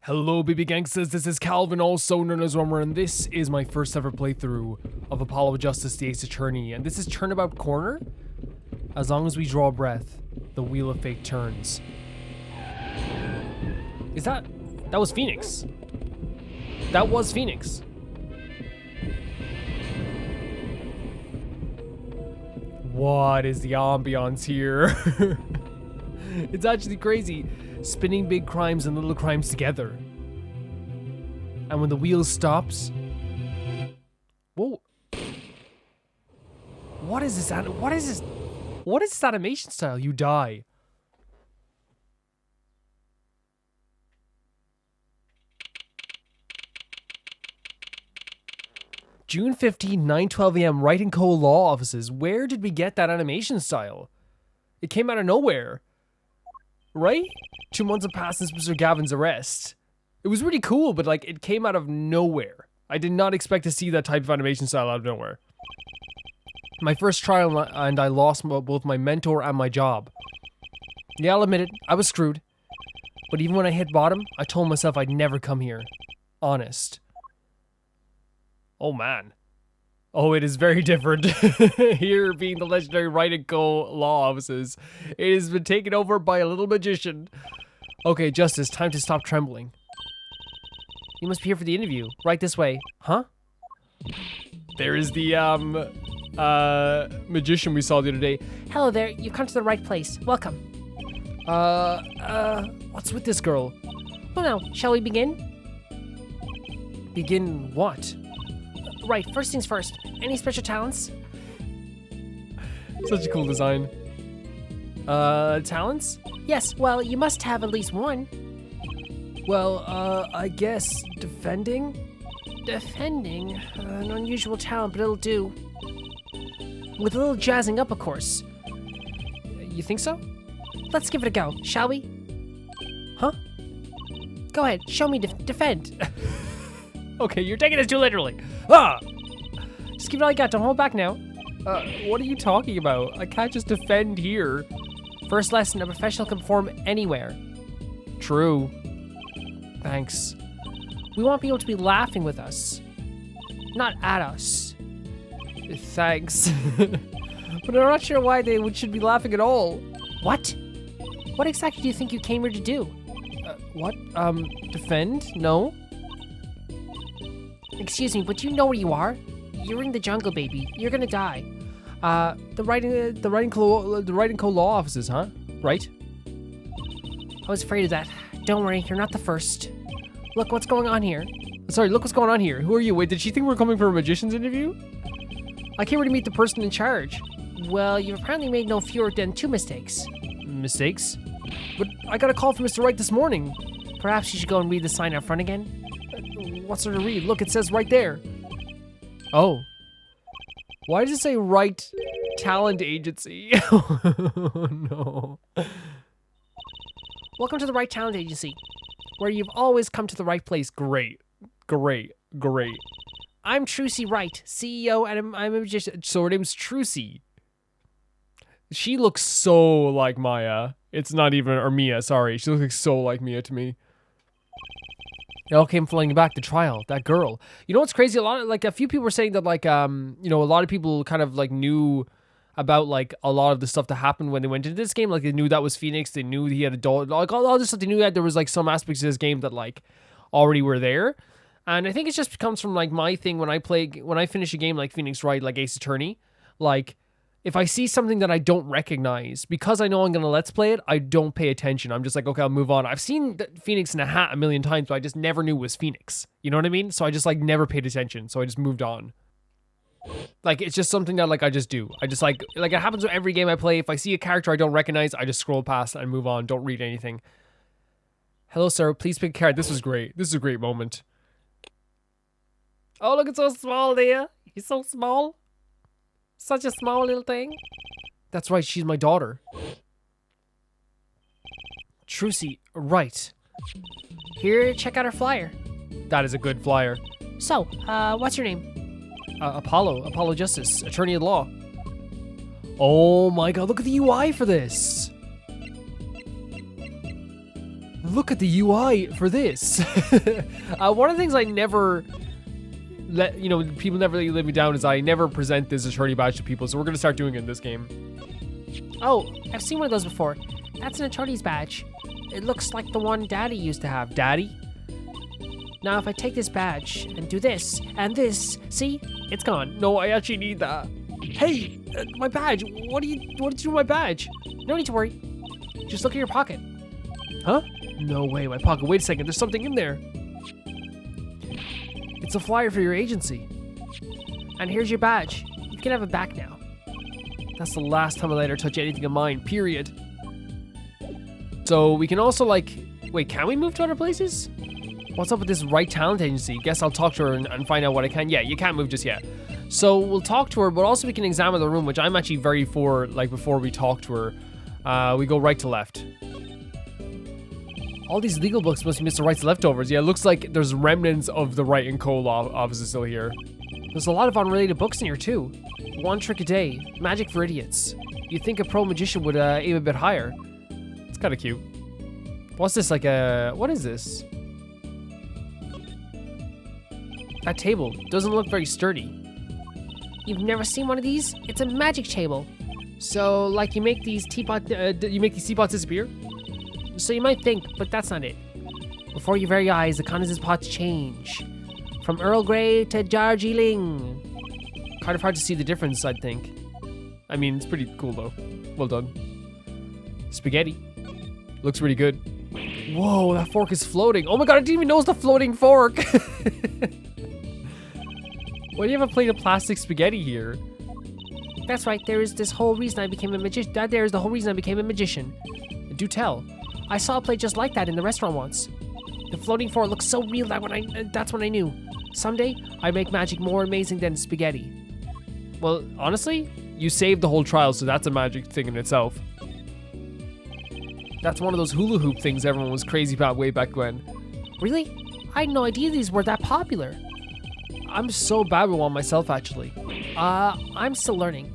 Hello baby gangsters, this is Calvin, also known as Rummer, and this is my first ever playthrough of Apollo Justice, the Ace Attorney, and this is Turnabout Corner. As long as we draw breath, the Wheel of Fate turns. That was Phoenix. That was Phoenix. What is the ambiance here? It's actually crazy. Spinning big crimes and little crimes together. And when the wheel stops... Whoa. What is this? What is this? What is this animation style? You die. June 15, 9:12 a.m. Wright & Co. Law Offices. Where did we get that animation style? It came out of nowhere. Right? 2 months have passed since Mr. Gavin's arrest. It was really cool, but like it came out of nowhere. I did not expect to see that type of animation style out of nowhere. My first trial, and I lost both my mentor and my job. Yeah, I'll admit it, I was screwed. But even when I hit bottom, I told myself I'd never come here. Honest. Oh man. Oh, it is very different. Here being the legendary Wright & Co. Law Offices. It has been taken over by a little magician. Okay, Justice, time to stop trembling. You must be here for the interview. Right this way. Huh? There is the, magician we saw the other day. Hello there, you've come to the right place. Welcome. What's with this girl? Well now, shall we begin? Begin what? Right, first things first. Any special talents? Such a cool design. Talents? Yes, well, you must have at least one. Well, I guess defending? Defending? An unusual talent, but it'll do. With a little jazzing up, of course. You think so? Let's give it a go, shall we? Huh? Go ahead, show me defend. Okay, you're taking this too literally. Ah! Just give it all you got, don't hold back now. What are you talking about? I can't just defend here. First lesson, a professional can perform anywhere. True. Thanks. We want people to be laughing with us, not at us. Thanks. But I'm not sure why they should be laughing at all. What? What exactly do you think you came here to do? What? Defend? No? Excuse me, but you know where you are. You're in the jungle, baby. You're gonna die. The Wright & Co. Law Offices, huh? Right? I was afraid of that. Don't worry, you're not the first. Look what's going on here. Sorry, look what's going on here. Who are you? Wait, did she think we're coming for a magician's interview? I came here to meet the person in charge. Well, you've apparently made no fewer than 2 mistakes. Mistakes? But I got a call from Mr. Wright this morning. Perhaps you should go and read the sign out front again. What's there to read? Look, it says right there. Oh. Why does it say Wright Talent Agency? Oh, no. Welcome to the Wright Talent Agency, where you've always come to the right place. Great. Great. Great. I'm Trucy Wright, CEO, and I'm a magician. So her name's Trucy. She looks so like Maya. It's not even, or Mia, sorry. She looks so like Mia to me. It all came flying back to trial. That girl. You know what's crazy? A few people were saying that, like, a lot of people kind of, like, knew about, like, a lot of the stuff that happened when they went into this game. Like, they knew that was Phoenix. They knew he had a doll. Like, all this stuff. They knew that there was, like, some aspects of this game that, like, already were there. And I think it just comes from, like, my thing when I finish a game like Phoenix Wright, like Ace Attorney, like, if I see something that I don't recognize, because I know I'm going to let's play it, I don't pay attention. I'm just like, okay, I'll move on. I've seen Phoenix in a hat a million times, but I just never knew it was Phoenix. You know what I mean? So I just, like, never paid attention. So I just moved on. Like, it's just something that, like, I just do. I just, like it happens with every game I play. If I see a character I don't recognize, I just scroll past and move on. Don't read anything. Hello, sir. Please pick a card. This was great. This is a great moment. Oh, look, it's so small there. He's so small. Such a small little thing. That's right, she's my daughter. Trucy, right. Here, check out our flyer. That is a good flyer. So, what's your name? Apollo Justice, attorney at law. Oh my god, look at the UI for this. look at the UI for this. One of the things I never let, people never let me down is I never present this attorney badge to people. So we're going to start doing it in this game. Oh, I've seen one of those before. That's an attorney's badge. It looks like the one Daddy used to have. Daddy? Now, if I take this badge and do this and this, see? It's gone. No, I actually need that. Hey, my badge. What did you do with my badge? No need to worry. Just look at your pocket. Huh? No way, my pocket. Wait a second, there's something in there. It's a flyer for your agency. And here's your badge. You can have it back now. That's the last time I let her touch anything of mine, period. So we can also wait, can we move to other places? What's up with this Wright talent agency? Guess I'll talk to her and find out what I can. Yeah, you can't move just yet. So we'll talk to her, but also we can examine the room, which I'm actually very for, before we talk to her. We go right to left. All these legal books must be Mr. Wright's leftovers. Yeah, it looks like there's remnants of the Wright and Cole offices still here. There's a lot of unrelated books in here too. One trick a day, magic for idiots. You'd think a pro magician would aim a bit higher. It's kind of cute. What's this, what is this? That table doesn't look very sturdy. You've never seen one of these? It's a magic table. So, you make these teapots disappear? So you might think, but that's not it. Before your very eyes, the contents of pots change. From Earl Grey to Darjeeling. Kind of hard to see the difference, I'd think. I mean, it's pretty cool, though. Well done. Spaghetti. Looks really good. Whoa, that fork is floating. Oh my god, I didn't even know it was the floating fork. Why do you have a plate of plastic spaghetti here? That's right, there is this whole reason I became a magician. There is the whole reason I became a magician. Do tell. I saw a plate just like that in the restaurant once. The floating fork looked so real that's when I knew. Someday, I make magic more amazing than spaghetti. Well, honestly, you saved the whole trial, so that's a magic thing in itself. That's one of those hula hoop things everyone was crazy about way back when. Really? I had no idea these were that popular. I'm so bad with one myself, actually. I'm still learning.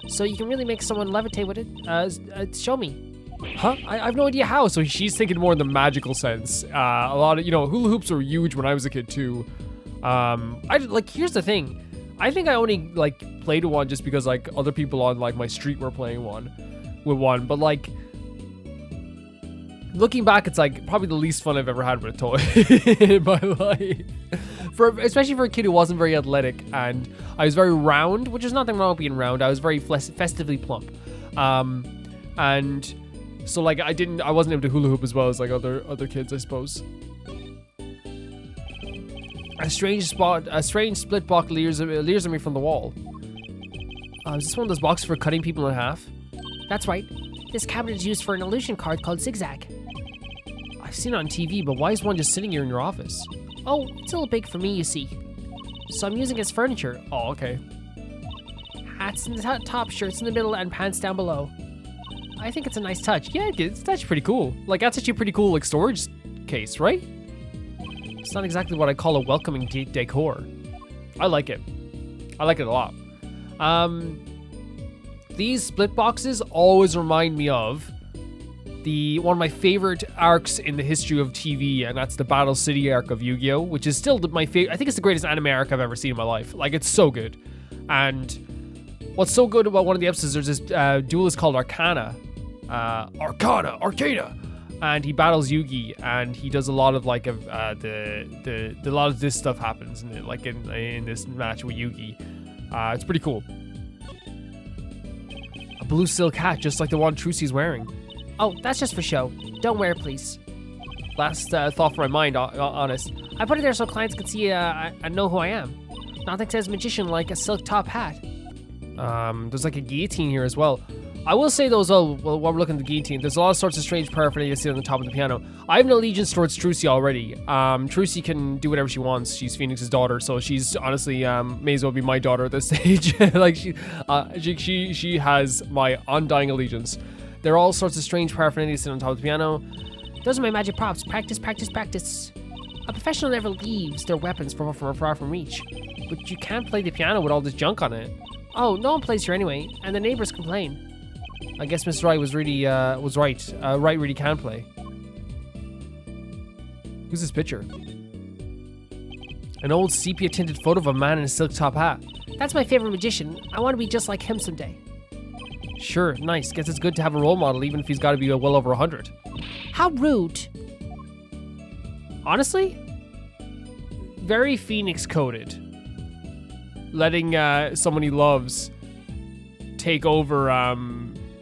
So you can really make someone levitate with it? Show me. Huh? I have no idea how. So she's thinking more in the magical sense. A lot of, hula hoops were huge when I was a kid too. Here's the thing. I think I only played one just because other people on my street were playing with one. But looking back, it's probably the least fun I've ever had with a toy in my life. Especially for a kid who wasn't very athletic, and I was very round, which is nothing wrong with being round. I was very festively plump, and so I wasn't able to hula hoop as well as other kids, I suppose. A strange split block leers at me from the wall. Is this one of those boxes for cutting people in half? That's right. This cabinet is used for an illusion card called Zigzag. I've seen it on TV, but why is one just sitting here in your office? Oh, it's a little big for me, you see. So I'm using it as furniture. Oh, okay. Hats in the top, shirts in the middle, and pants down below. I think it's a nice touch. Yeah, it's actually pretty cool. That's actually a pretty cool storage case, right? It's not exactly what I call a welcoming decor. I like it. I like it a lot. These split boxes always remind me of one of my favorite arcs in the history of TV, and that's the Battle City arc of Yu-Gi-Oh!, which is still my favorite. I think it's the greatest anime arc I've ever seen in my life. It's so good. And what's so good about one of the episodes, there's this duelist called Arcana, and he battles Yugi, and he does a lot of a lot of this stuff happens in this match with Yugi. It's pretty cool. A blue silk hat, just like the one Trucy's wearing. Oh, that's just for show. Don't wear it, please. Last thought for my mind, honest. I put it there so clients can see and know who I am. Nothing says magician like a silk top hat. There's a guillotine here as well. I will say though, while we're looking at the guillotine, there's a lot of sorts of strange paraphernalia sitting on the top of the piano. I have an allegiance towards Trucy already. Trucy can do whatever she wants. She's Phoenix's daughter, so she's honestly may as well be my daughter at this stage. She has my undying allegiance. There are all sorts of strange paraphernalia sitting on top of the piano. Those are my magic props. Practice, practice, practice. A professional never leaves their weapons far from reach. But you can't play the piano with all this junk on it. Oh, no one plays here anyway, and the neighbors complain. I guess Mr. Wright was right. Wright really can play. Who's this picture? An old sepia-tinted photo of a man in a silk top hat. That's my favorite magician. I want to be just like him someday. Sure, nice. Guess it's good to have a role model, even if he's got to be well over 100. How rude. Honestly, very Phoenix coded. Letting someone he loves take over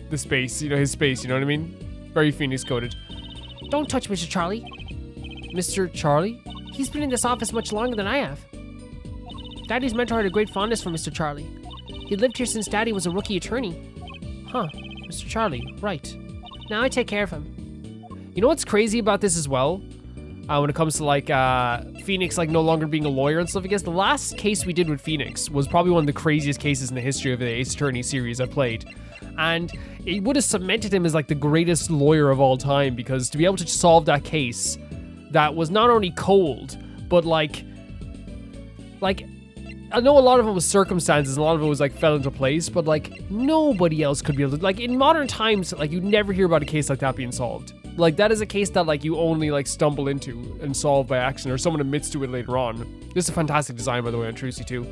the space, his space, you know what I mean? Very Phoenix coded. Don't touch Mr. Charlie. Mr. Charlie? He's been in this office much longer than I have. Daddy's mentor had a great fondness for Mr. Charlie. He lived here since Daddy was a rookie attorney. Huh, Mr. Charlie, right. Now I take care of him. You know what's crazy about this as well? When it comes to like Phoenix like no longer being a lawyer and stuff, I guess the last case we did with Phoenix was probably one of the craziest cases in the history of the Ace Attorney series I played. And it would have cemented him as like the greatest lawyer of all time, because to be able to solve that case that was not only cold, but like I know a lot of it was circumstances and a lot of it was like fell into place, but like nobody else could be able to, like in modern times, like you'd never hear about a case like that being solved. Like that is a case that like you only like stumble into and solve by accident, or someone admits to it later on. This is a fantastic design, by the way, on Trucy too.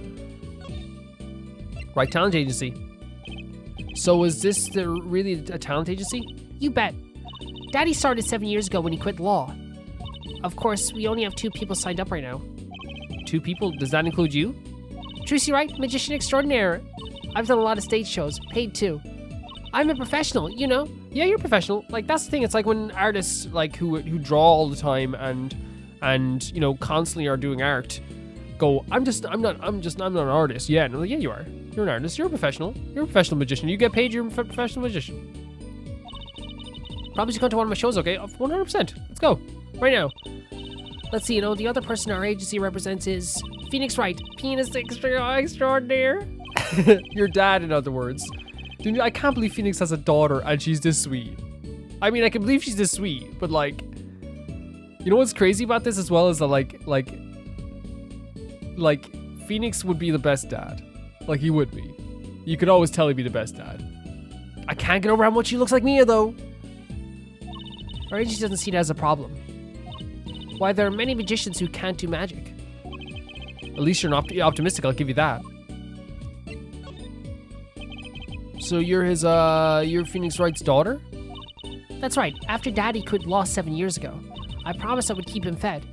Wright Talent Agency. So is this really a talent agency? You bet. Daddy started 7 years ago when he quit law. Of course, we only have 2 people signed up right now. 2 people? Does that include you? Trucy Wright, magician extraordinaire. I've done a lot of stage shows, paid too. I'm a professional, you know? Yeah, you're a professional. Like that's the thing. It's like when artists like who draw all the time and you know constantly are doing art go, I'm not an artist. Yeah, no, yeah, you are. You're an artist. You're a professional. You're a professional magician. You get paid. You're a professional magician. Promise you come to one of my shows, okay? 100%. Let's go right now. Let's see. The other person our agency represents is Phoenix Wright, penis extraordinaire. Your dad, in other words. Dude, I can't believe Phoenix has a daughter and she's this sweet. I mean, I can believe she's this sweet, but like, you know what's crazy about this as well is that like Phoenix would be the best dad. Like he would be. You could always tell he'd be the best dad. I can't get over how much she looks like Mia though. Our agency doesn't see it as a problem. Why, there are many magicians who can't do magic. At least you're not optimistic, I'll give you that. So you're Phoenix Wright's daughter? That's right. After Daddy quit law 7 years ago, I promised I would keep him fed.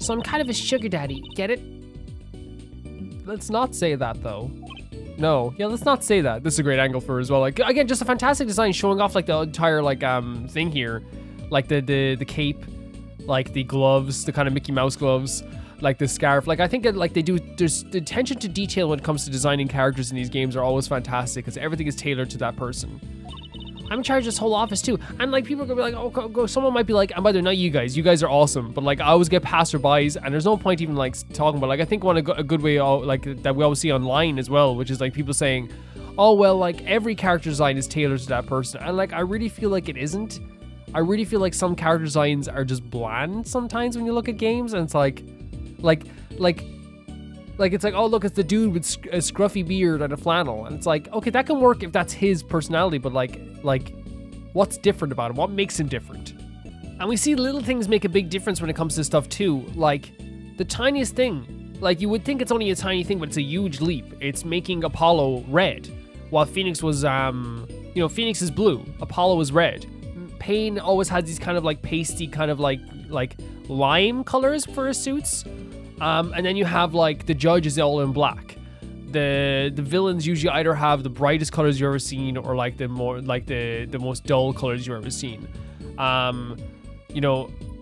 So I'm kind of his sugar daddy, get it? Let's not say that though. No, yeah, let's not say that. This is a great angle for her as well. Like again, just a fantastic design showing off like the entire like thing here. Like the cape, like the gloves, the kind of Mickey Mouse gloves, like the scarf. Like I think that like there's the attention to detail when it comes to designing characters in these games are always fantastic because everything is tailored to that person. I'm in charge of this whole office too, and like people are gonna be like, oh, go. Someone might be like, and by the way, not you guys are awesome, but like I always get passerbys, and there's no point even like talking about. Like I think a good way like that we always see online as well, which is like people saying, oh well, like every character design is tailored to that person, and like I really feel like it isn't. I really feel like some character designs are just bland sometimes when you look at games, and it's like it's like, oh look, it's the dude with a scruffy beard and a flannel, and it's like, okay, that can work if that's his personality, but like what's different about him? What makes him different? And we see little things make a big difference when it comes to stuff too, like the tiniest thing. Like you would think it's only a tiny thing, but it's a huge leap. It's making Apollo red, while Phoenix was Phoenix is blue, Apollo is red. Payne always has these kind of like pasty kind of like lime colors for his suits. And then you have like the judge is all in black. The villains usually either have the brightest colors you've ever seen or like the more like the most dull colors you've ever seen.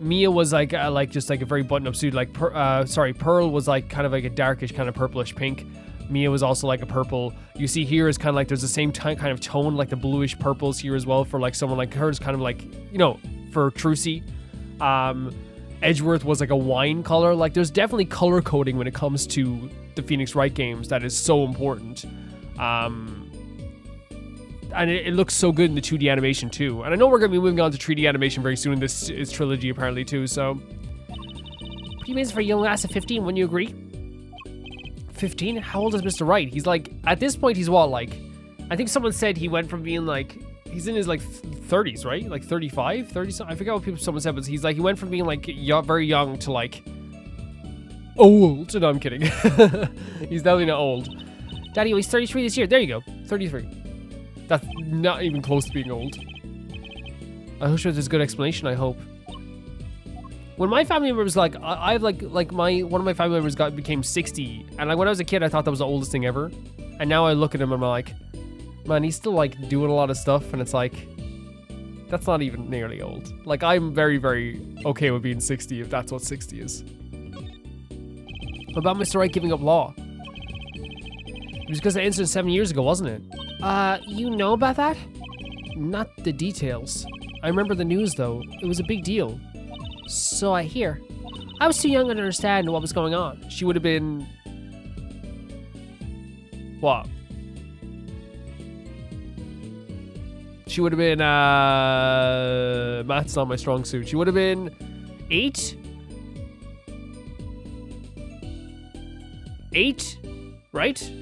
Mia was like just like a very button up suit. Like Pearl was like kind of like a darkish kind of purplish pink. Mia was also like a purple. You see here is kind of like there's the same kind of tone, like the bluish purples here as well for like someone like her is kind of like, for Trucy. Edgeworth was like a wine color. Like there's definitely color coding when it comes to the Phoenix Wright games that is so important. And it looks so good in the 2D animation too. And I know we're going to be moving on to 3D animation very soon in this trilogy apparently too, so. Pretty amazing for a young lass of 15, wouldn't you agree? 15? How old is Mr. Wright? He's like, at this point he's what, like, I think someone said he went from being like, he's in his like 30s, right? Like 35, 30 something. I forget what someone said, but he's like, he went from being like very young to like old. No, I'm kidding. He's definitely not old. Daddy, he's 33 this year. There you go. 33. That's not even close to being old. I wish there's a good explanation, I hope. When my family members, like, I've one of my family members became 60, and like when I was a kid, I thought that was the oldest thing ever. And now I look at him and I'm like, man, he's still like doing a lot of stuff, and it's like, that's not even nearly old. Like, I'm very, very okay with being 60 if that's what 60 is. What about Mr. Wright giving up law? It was because of the incident 7 years ago, wasn't it? You know about that? Not the details. I remember the news though. It was a big deal. So I hear. I was too young to understand what was going on. She would have been... What? She would have been, math's not my strong suit. She would have been 8? 8? Right?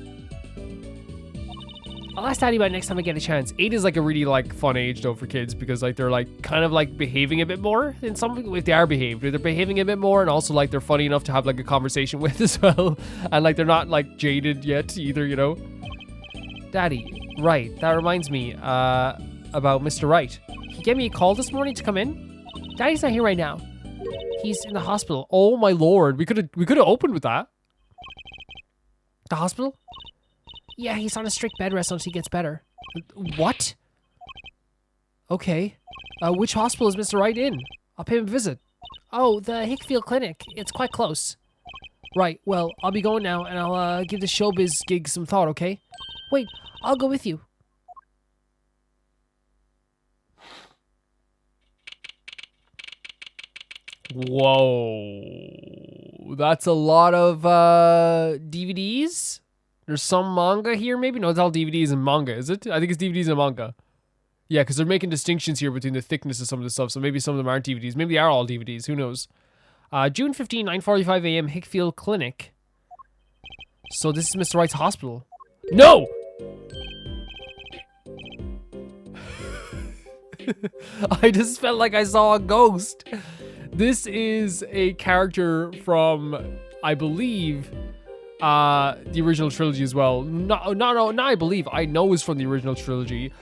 I'll ask Daddy about it next time I get a chance. 8 is like a really like fun age though for kids because like they're like kind of like behaving a bit more in some, if they are behaved, they're behaving a bit more, and also like they're funny enough to have like a conversation with as well, and like they're not like jaded yet either, you know. Daddy, right, that reminds me about Mr. Wright. He gave me a call this morning to come in. Daddy's not here right now. He's in the hospital. Oh my lord, we could have opened with that. The hospital? Yeah, he's on a strict bed rest until he gets better. What? Okay. Which hospital is Mr. Wright in? I'll pay him a visit. Oh, the Hickfield Clinic. It's quite close. Right, well, I'll be going now, and I'll give the showbiz gig some thought, okay? Wait, I'll go with you. Whoa. That's a lot of DVDs? There's some manga here, maybe? No, it's all DVDs and manga, is it? I think it's DVDs and manga. Yeah, because they're making distinctions here between the thickness of some of the stuff, so maybe some of them aren't DVDs. Maybe they are all DVDs, who knows? June 15, 9:45 a.m., Hickfield Clinic. So this is Mr. Wright's hospital. No! I just felt like I saw a ghost. This is a character from, I believe... the original trilogy as well. No, I believe. I know it's from the original trilogy.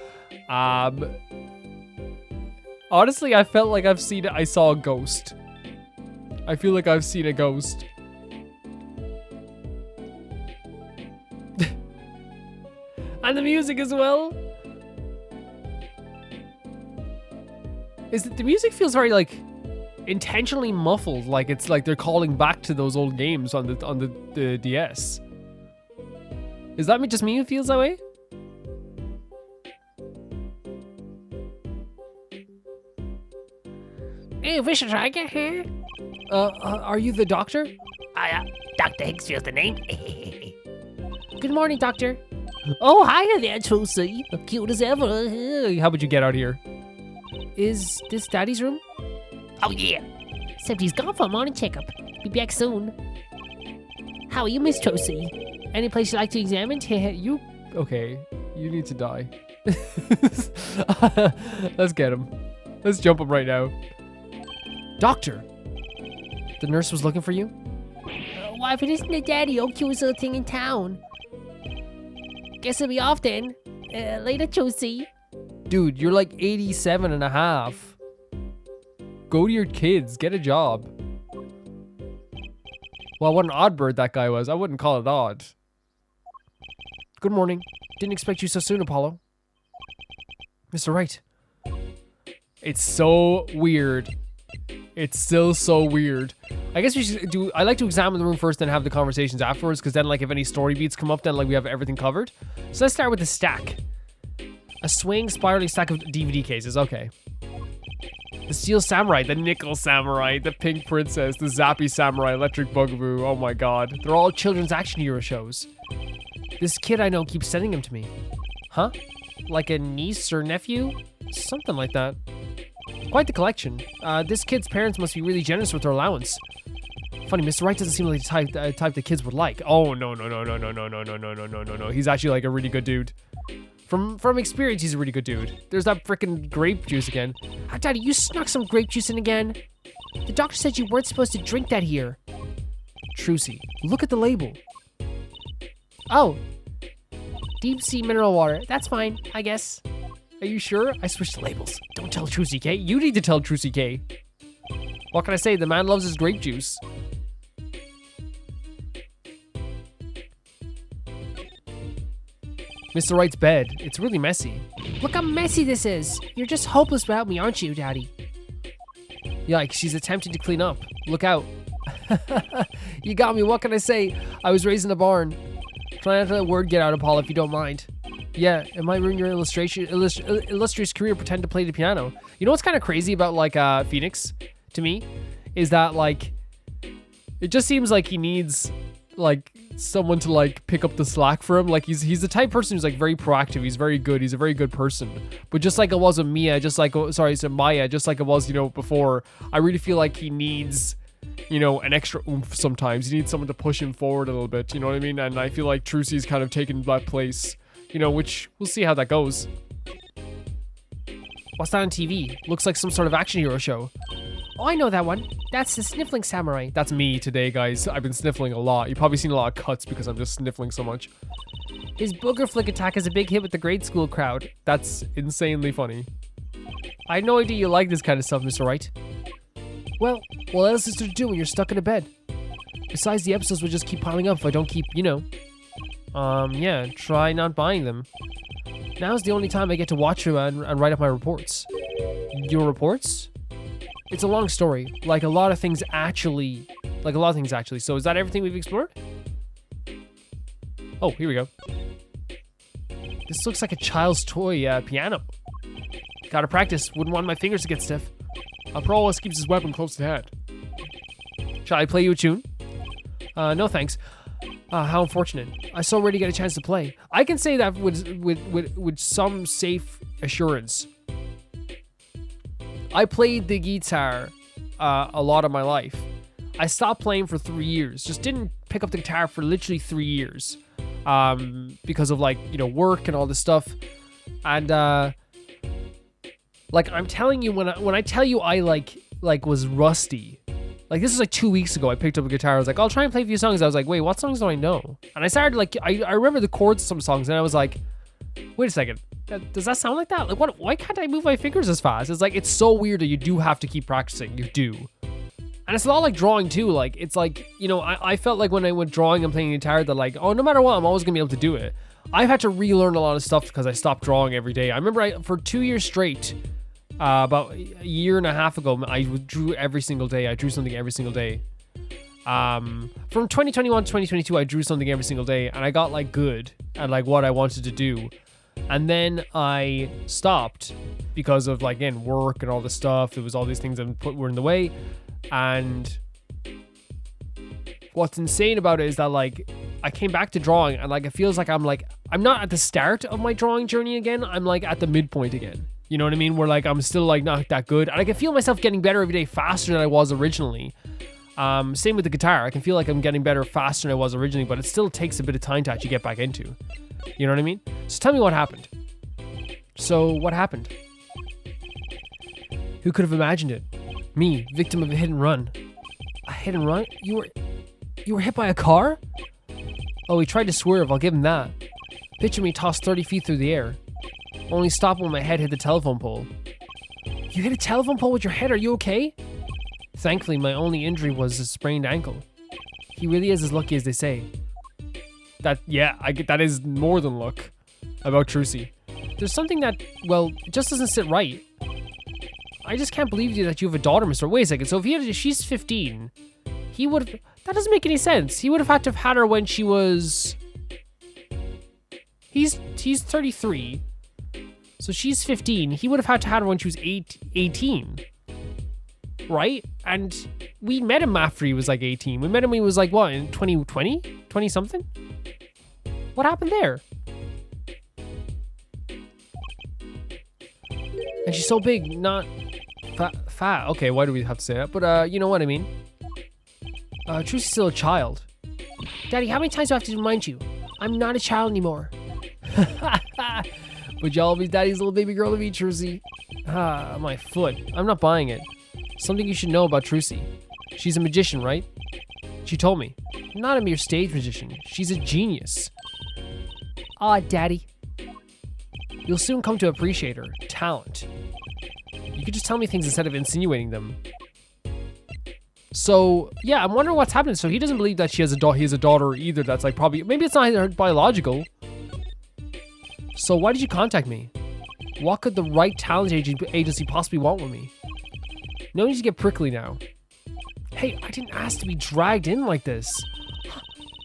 Honestly, I felt like I saw a ghost. I feel like I've seen a ghost. And the music as well. The music feels very like intentionally muffled, like it's like they're calling back to those old games on the DS. Is that just me who feels that way? Hey, Fisher Tiger here. Are you the doctor? Dr. Hicksfield's the name. Good morning, Doctor. Oh, hiya there, Tulsi. Cute as ever. How about you get out of here? Is this Daddy's room? Oh, yeah. Except he's gone for a morning checkup. Be back soon. How are you, Miss Tulsi? Any place you'd like to examine? You... Okay. You need to die. Let's get him. Let's jump him right now. Doctor! The nurse was looking for you? Why, if it isn't the Daddy, old cutest little thing in town. Guess I'll be off then. Later, Tulsi. Dude, you're like 87 and a half. Go to your kids. Get a job. Well, what an odd bird that guy was. I wouldn't call it odd. Good morning. Didn't expect you so soon, Apollo. Mr. Wright. It's so weird. It's still so weird. I guess we should do... I like to examine the room first, then have the conversations afterwards, because then, like, if any story beats come up, then, like, we have everything covered. So let's start with the stack. A swaying, spiraling stack of DVD cases. Okay. The Steel Samurai, the Nickel Samurai, the Pink Princess, the Zappy Samurai, Electric Bugaboo. Oh my god. They're all children's action hero shows. This kid I know keeps sending them to me. Huh? Like a niece or nephew? Something like that. Quite the collection. This kid's parents must be really generous with their allowance. Funny, Mr. Wright doesn't seem like the type the kids would like. Oh, no. He's actually like a really good dude. From experience, he's a really good dude. There's that freaking grape juice again. Ah, Daddy, you snuck some grape juice in again. The doctor said you weren't supposed to drink that here. Trucy, look at the label. Oh. Deep sea mineral water. That's fine, I guess. Are you sure? I switched the labels. Don't tell Trucy K. You need to tell Trucy K. What can I say? The man loves his grape juice. Mr. Wright's bed. It's really messy. Look how messy this is. You're just hopeless without me, aren't you, Daddy? Yikes, she's attempting to clean up. Look out. You got me. What can I say? I was raised in a barn. Try not to let a word get out of Paul if you don't mind. Yeah, it might ruin your illustrious career. Pretend to play the piano. You know what's kind of crazy about like Phoenix to me is that like it just seems like he needs like someone to like pick up the slack for him. Like he's the type of person who's like very proactive. He's very good. He's a very good person. But just like it was with Mia, just like Maya, just like it was before. I really feel like he needs an extra oomph sometimes. He needs someone to push him forward a little bit. You know what I mean? And I feel like Trucy's kind of taken that place. Which we'll see how that goes. What's that on TV? Looks like some sort of action hero show. Oh, I know that one. That's the Sniffling Samurai. That's me today, guys. I've been sniffling a lot. You've probably seen a lot of cuts because I'm just sniffling so much. His booger flick attack is a big hit with the grade school crowd. That's insanely funny. I had no idea you like this kind of stuff, Mr. Wright. Well, what else is there to do when you're stuck in a bed? Besides, the episodes will just keep piling up if I don't keep, yeah, try not buying them. Now's the only time I get to watch them and write up my reports. Your reports? It's a long story. Like a lot of things actually. So is that everything we've explored? Oh, here we go. This looks like a child's toy piano. Gotta practice. Wouldn't want my fingers to get stiff. A pro always keeps his weapon close to hand. Shall I play you a tune? No thanks. How unfortunate. I so rarely get a chance to play. I can say that with some safe assurance. I played the guitar a lot of my life. I stopped playing for 3 years. Just didn't pick up the guitar for literally 3 years. Because of work and all this stuff. And I'm telling you, when I tell you I was rusty. Like, this was like 2 weeks ago. I picked up a guitar. I was like, I'll try and play a few songs. I was like, wait, what songs do I know? And I started I remember the chords of some songs, and I was like, wait a second. Does that sound like that? Like, what? Why can't I move my fingers as fast? It's like, it's so weird that you do have to keep practicing. You do. And it's a lot like drawing too. Like, it's like, I felt like when I went drawing and playing guitar that no matter what, I'm always gonna be able to do it. I've had to relearn a lot of stuff because I stopped drawing every day. I remember for 2 years straight, about a year and a half ago, I drew every single day. I drew something every single day. From 2021 to 2022, I drew something every single day, and I got good at what I wanted to do. And then I stopped because of again, work and all this stuff. There was all these things that were in the way. And what's insane about it is that I came back to drawing, and it feels like I'm not at the start of my drawing journey again. I'm at the midpoint again. You know what I mean? Where I'm still not that good. And I can feel myself getting better every day faster than I was originally. Same with the guitar. I can feel like I'm getting better faster than I was originally, but it still takes a bit of time to actually get back into. You know what I mean? So tell me what happened. So what happened? Who could have imagined it? Me, victim of a hit and run. A hit and run? You were hit by a car? Oh, he tried to swerve. I'll give him that. Picture me tossed 30 feet through the air. Only stopped when my head hit the telephone pole. You hit a telephone pole with your head? Are you okay? Thankfully, my only injury was a sprained ankle. He really is as lucky as they say. That is more than luck about Trucy. There's something that, just doesn't sit right. I just can't believe that you have a daughter, Mr. Wait a second. So if she's 15, he would have... That doesn't make any sense. He would have had to have had her when she was... He's 33. So she's 15. He would have had to have her when she was 18. Right? And we met him after he was 18. We met him when he was what, in 2020? 20 something? What happened there? And she's so big, not fat. Okay, why do we have to say that? But you know what I mean. Trucy's still a child. Daddy, how many times do I have to remind you? I'm not a child anymore. Would y'all be daddy's little baby girl to me, Trucy? Ah, my foot. I'm not buying it. Something you should know about Trucy. She's a magician, right? She told me. Not a mere stage magician. She's a genius. Aw, Daddy. You'll soon come to appreciate her talent. You could just tell me things instead of insinuating them. So, yeah, I'm wondering what's happening. So he doesn't believe that he has a daughter either. That's like probably, maybe it's not her biological. So why did you contact me? What could the Wright talent agency possibly want with me? No need to get prickly now. Hey, I didn't ask to be dragged in like this.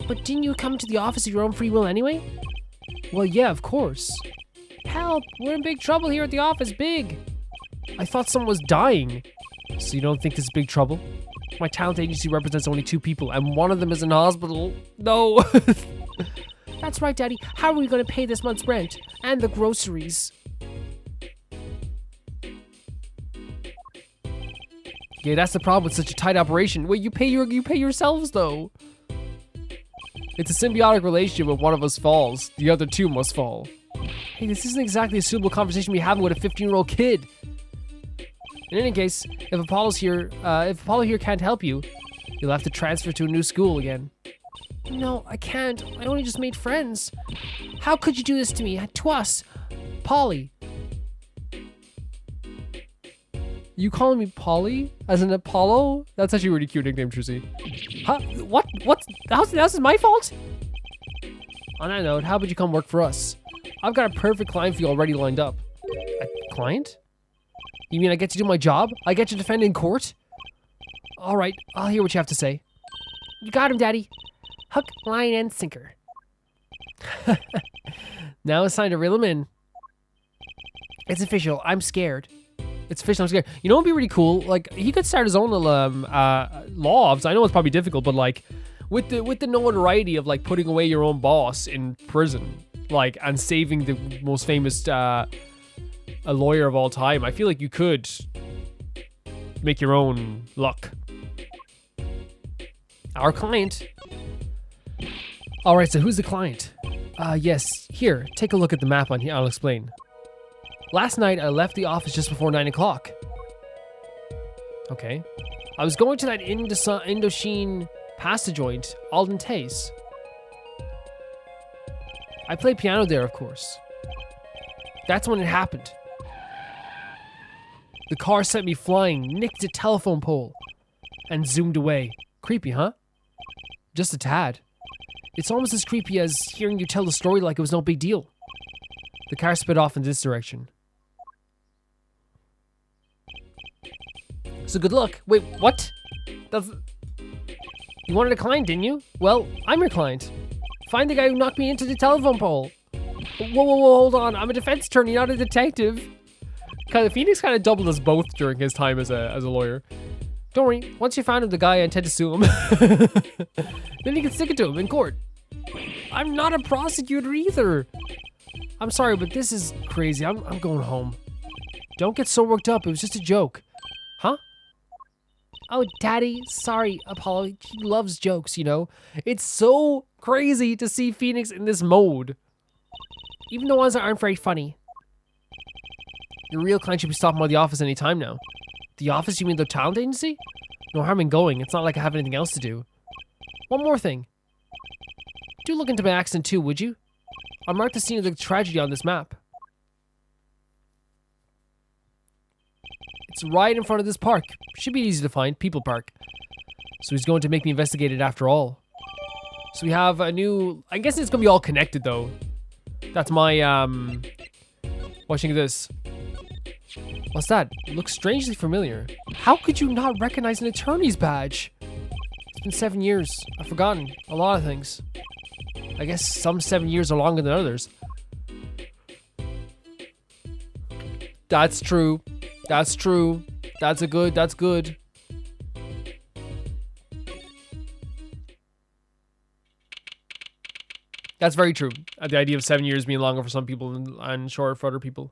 But didn't you come to the office of your own free will anyway? Well, yeah, of course. Help! We're in big trouble here at the office, big! I thought someone was dying. So you don't think this is big trouble? My talent agency represents only 2 people, and one of them is in hospital. No. That's right, Daddy. How are we going to pay this month's rent? And the groceries? Yeah, that's the problem with such a tight operation. Wait, you pay yourselves though. It's a symbiotic relationship. If one of us falls, the other 2 must fall. Hey, this isn't exactly a suitable conversation we're having with a 15-year-old kid. In any case, if Apollo here can't help you, you'll have to transfer to a new school again. No, I can't. I only just made friends. How could you do this to me? To us? Polly. You calling me Polly? As in Apollo? That's actually a really cute nickname, Trucy. Huh? What? How's my fault? On that note, how about you come work for us? I've got a perfect client for you already lined up. A client? You mean I get to do my job? I get to defend in court? All right, I'll hear what you have to say. You got him, Daddy. Hook, line, and sinker. Now it's time to reel him in. It's official. I'm scared. It's official. I'm scared. You know what would be really cool? Like, he could start his own little law office. I know it's probably difficult, but like, with the notoriety of like putting away your own boss in prison, like, and saving the most famous a lawyer of all time, I feel like you could make your own luck. Our client. All right, so who's the client? Yes, here, take a look at the map on here. I'll explain. Last night, I left the office just before 9 o'clock. Okay. I was going to that Indochine pasta joint, Alden Taste. I played piano there, of course. That's when it happened. The car sent me flying, nicked a telephone pole, and zoomed away. Creepy, huh? Just a tad. It's almost as creepy as hearing you tell the story like it was no big deal. The car sped off in this direction. So good luck. Wait, what? You wanted a client, didn't you? Well, I'm your client. Find the guy who knocked me into the telephone pole. Whoa, hold on. I'm a defense attorney, not a detective. Phoenix kind of doubled us both during his time as a lawyer. Don't worry. Once you found him, the guy, I intend to sue him. Then you can stick it to him in court. I'm not a prosecutor either. I'm sorry, but this is crazy. I'm going home. Don't get so worked up. It was just a joke. Huh? Oh, Daddy, sorry, Apollo. He loves jokes, you know. It's so crazy to see Phoenix in this mode. Even the ones that aren't very funny. Your real client should be stopping by the office any time now. The office? You mean the talent agency? No harm in going. It's not like I have anything else to do. One more thing. Do look into my accident too, would you? I'll mark the scene of the tragedy on this map. It's right in front of this park. Should be easy to find. People Park. So he's going to make me investigate it after all. So we have a new... I guess it's going to be all connected though. That's my, watching this. What's that? It looks strangely familiar. How could you not recognize an attorney's badge? It's been 7 years. I've forgotten a lot of things. I guess some 7 years are longer than others. That's true. That's true. That's good. That's very true. The idea of 7 years being longer for some people and shorter for other people.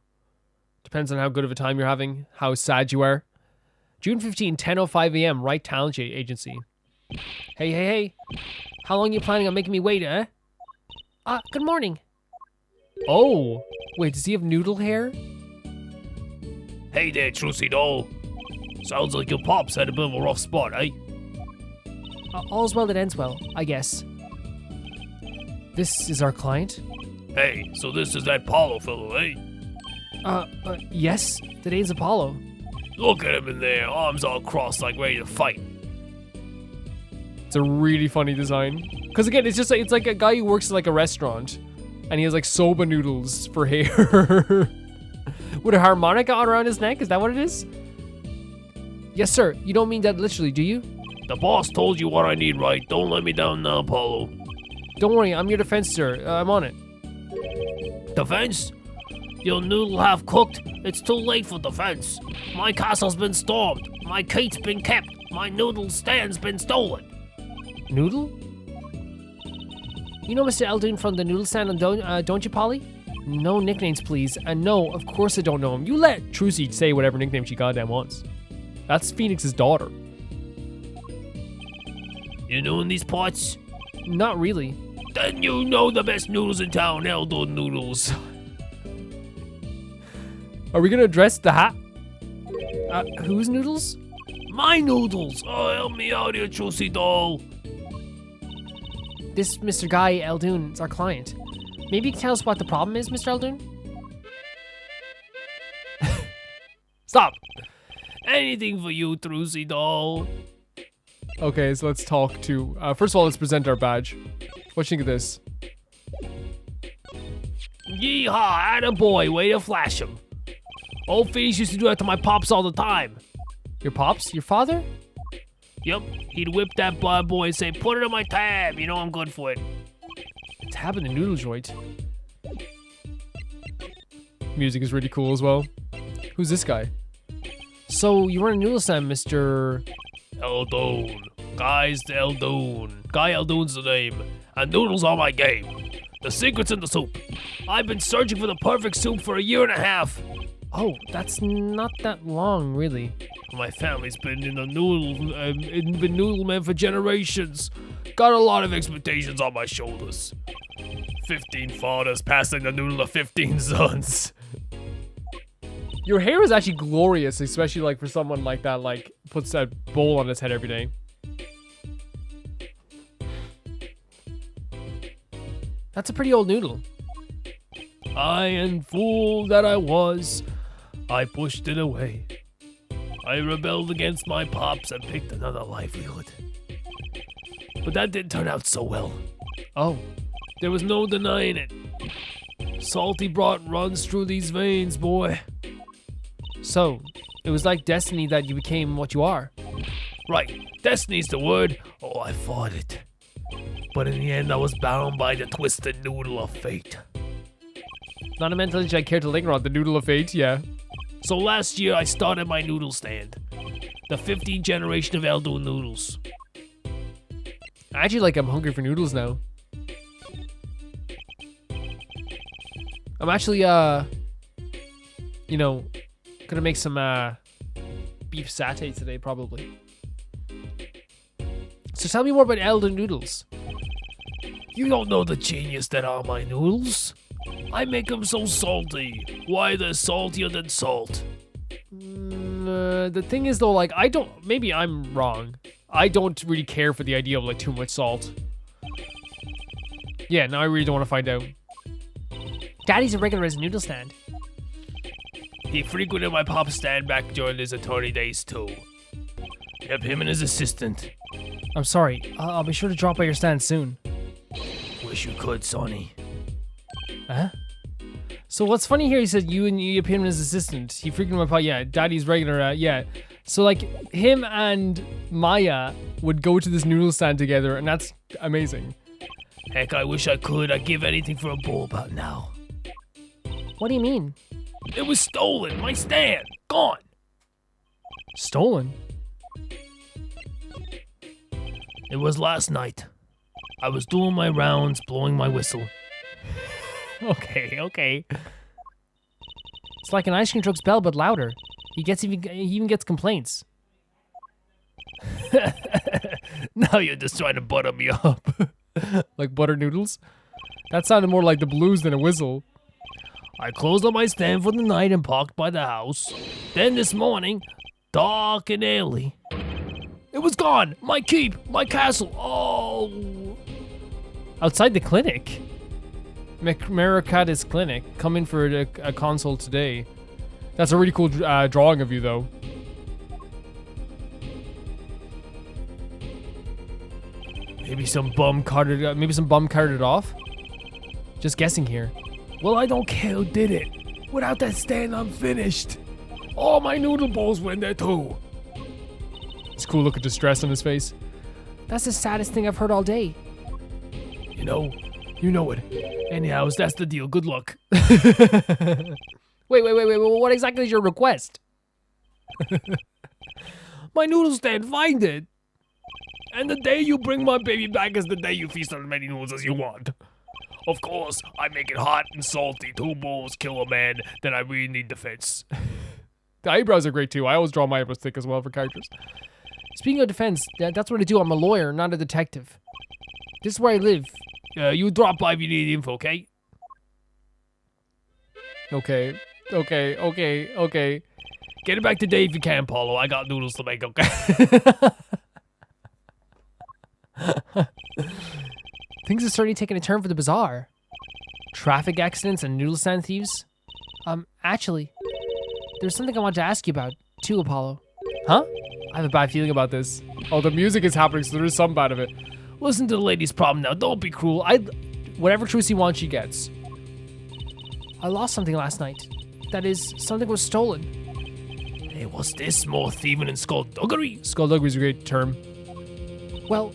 Depends on how good of a time you're having, how sad you are. June 15, 10:05 a.m. Wright Talent Agency. Hey. How long are you planning on making me wait, eh? Good morning. Oh, wait, does he have noodle hair? Hey there, Trucy doll. Sounds like your pops had a bit of a rough spot, eh? All's well that ends well, I guess. This is our client? Hey, so this is that Apollo fellow, eh? Yes, the name's Apollo. Look at him in there, arms all crossed like ready to fight. It's a really funny design. Because again, it's like a guy who works at like a restaurant. And he has like soba noodles for hair. With a harmonica around his neck? Is that what it is? Yes, sir. You don't mean that literally, do you? The boss told you what I need, right? Don't let me down now, Apollo. Don't worry, I'm your defense, sir. I'm on it. Defense? Your noodle half cooked? It's too late for defense. My castle's been stormed. My cate's been kept. My noodle stand's been stolen. Noodle? You know Mr. Eldoon from the noodle stand, don't you, Polly? No nicknames, please. And no, of course I don't know him. You let Trucy say whatever nickname she goddamn wants. That's Phoenix's daughter. You know in these parts? Not really. Then you know the best noodles in town, Eldoon noodles. Are we gonna address the hat? Whose noodles? My noodles! Oh, help me out here, Trucy doll. This Mr. Guy Eldoon is our client. Maybe you can tell us what the problem is, Mr. Eldoon? Stop! Anything for you, Trucy doll. Okay, so let's talk to... first of all, let's present our badge. What do you think of this? Yeehaw, attaboy, way to flash him. Old Phoenix used to do that to my pops all the time. Your pops? Your father? Yep, he'd whip that bad boy and say, put it on my tab, you know I'm good for it. Tab in the noodle joint. Music is really cool as well. Who's this guy? So, you run a noodle stand, Mr... Eldoon. Guy's the Eldoon. Guy Eldoon's the name. And noodles are my game. The secret's in the soup. I've been searching for the perfect soup for 1.5 years. Oh, that's not that long, really. My family's been in the noodle man for generations. Got a lot of expectations on my shoulders. 15 fathers passing the noodle to 15 sons. Your hair is actually glorious, especially like for someone like that, like puts that bowl on his head every day. That's a pretty old noodle. I and fool that I was, I pushed it away. I rebelled against my pops and picked another livelihood. But that didn't turn out so well. Oh. There was no denying it. Salty broth runs through these veins, boy. So, it was like destiny that you became what you are. Right, destiny's the word. Oh, I fought it. But in the end, I was bound by the twisted noodle of fate. Not a mental image I care to linger on, the noodle of fate, yeah. So last year, I started my noodle stand. The 15th generation of Eldoon noodles. Actually, I'm hungry for noodles now. I'm actually, gonna make some, beef satay today, probably. So tell me more about Eldoon noodles. You don't know the genius that are my noodles. I make them so salty. Why, they're saltier than salt. The thing is, though, maybe I'm wrong. I don't really care for the idea of, too much salt. Yeah, now I really don't want to find out. Daddy's a regular at his noodle stand. He frequented my pop's stand back during his attorney days, too. Yep, him and his assistant. I'm sorry. I'll be sure to drop by your stand soon. Wish you could, Sonny. Huh? So what's funny here, he said you appeared him as assistant. He frequented my pop, yeah, Daddy's regular, yeah. So, him and Maya would go to this noodle stand together, and that's amazing. Heck, I wish I could. I'd give anything for a bowl about now. What do you mean? It was stolen. My stand. Gone. Stolen? It was last night. I was doing my rounds, blowing my whistle. Okay. It's like an ice cream truck's bell, but louder. He even gets complaints. Now you're just trying to butter me up. Like butter noodles? That sounded more like the blues than a whistle. I closed up my stand for the night and parked by the house. Then this morning, dark and early, it was gone. My keep, my castle. Oh. Outside the clinic. Maracata's clinic. Come in for a consult today. That's a really cool drawing of you, though. Maybe some bum carted it off. Just guessing here. Well, I don't care who did it. Without that stand, I'm finished. All my noodle bowls went there too. It's a cool look of distress on his face. That's the saddest thing I've heard all day. You know it. Anyhow, that's the deal. Good luck. Wait. What exactly is your request? My noodle stand, find it. And the day you bring my baby back is the day you feast on as many noodles as you want. Of course, I make it hot and salty. 2 bowls kill a man, then I really need defense. The eyebrows are great too. I always draw my eyebrows thick as well for characters. Speaking of defense, that's what I do. I'm a lawyer, not a detective. This is where I live. You drop by if you need info, okay? Okay. Get it back today if you can, Paulo. I got noodles to make, okay? Things are certainly taking a turn for the bizarre. Traffic accidents and noodle stand thieves. Actually, there's something I want to ask you about, too, Apollo. Huh? I have a bad feeling about this. Oh, the music is happening, so there is some bad of it. Listen to the lady's problem now. Don't be cruel. Whatever Trucy wants, she gets. I lost something last night. That is, something was stolen. Hey, what's this? More thieving and skullduggery? Skullduggery is a great term. Well,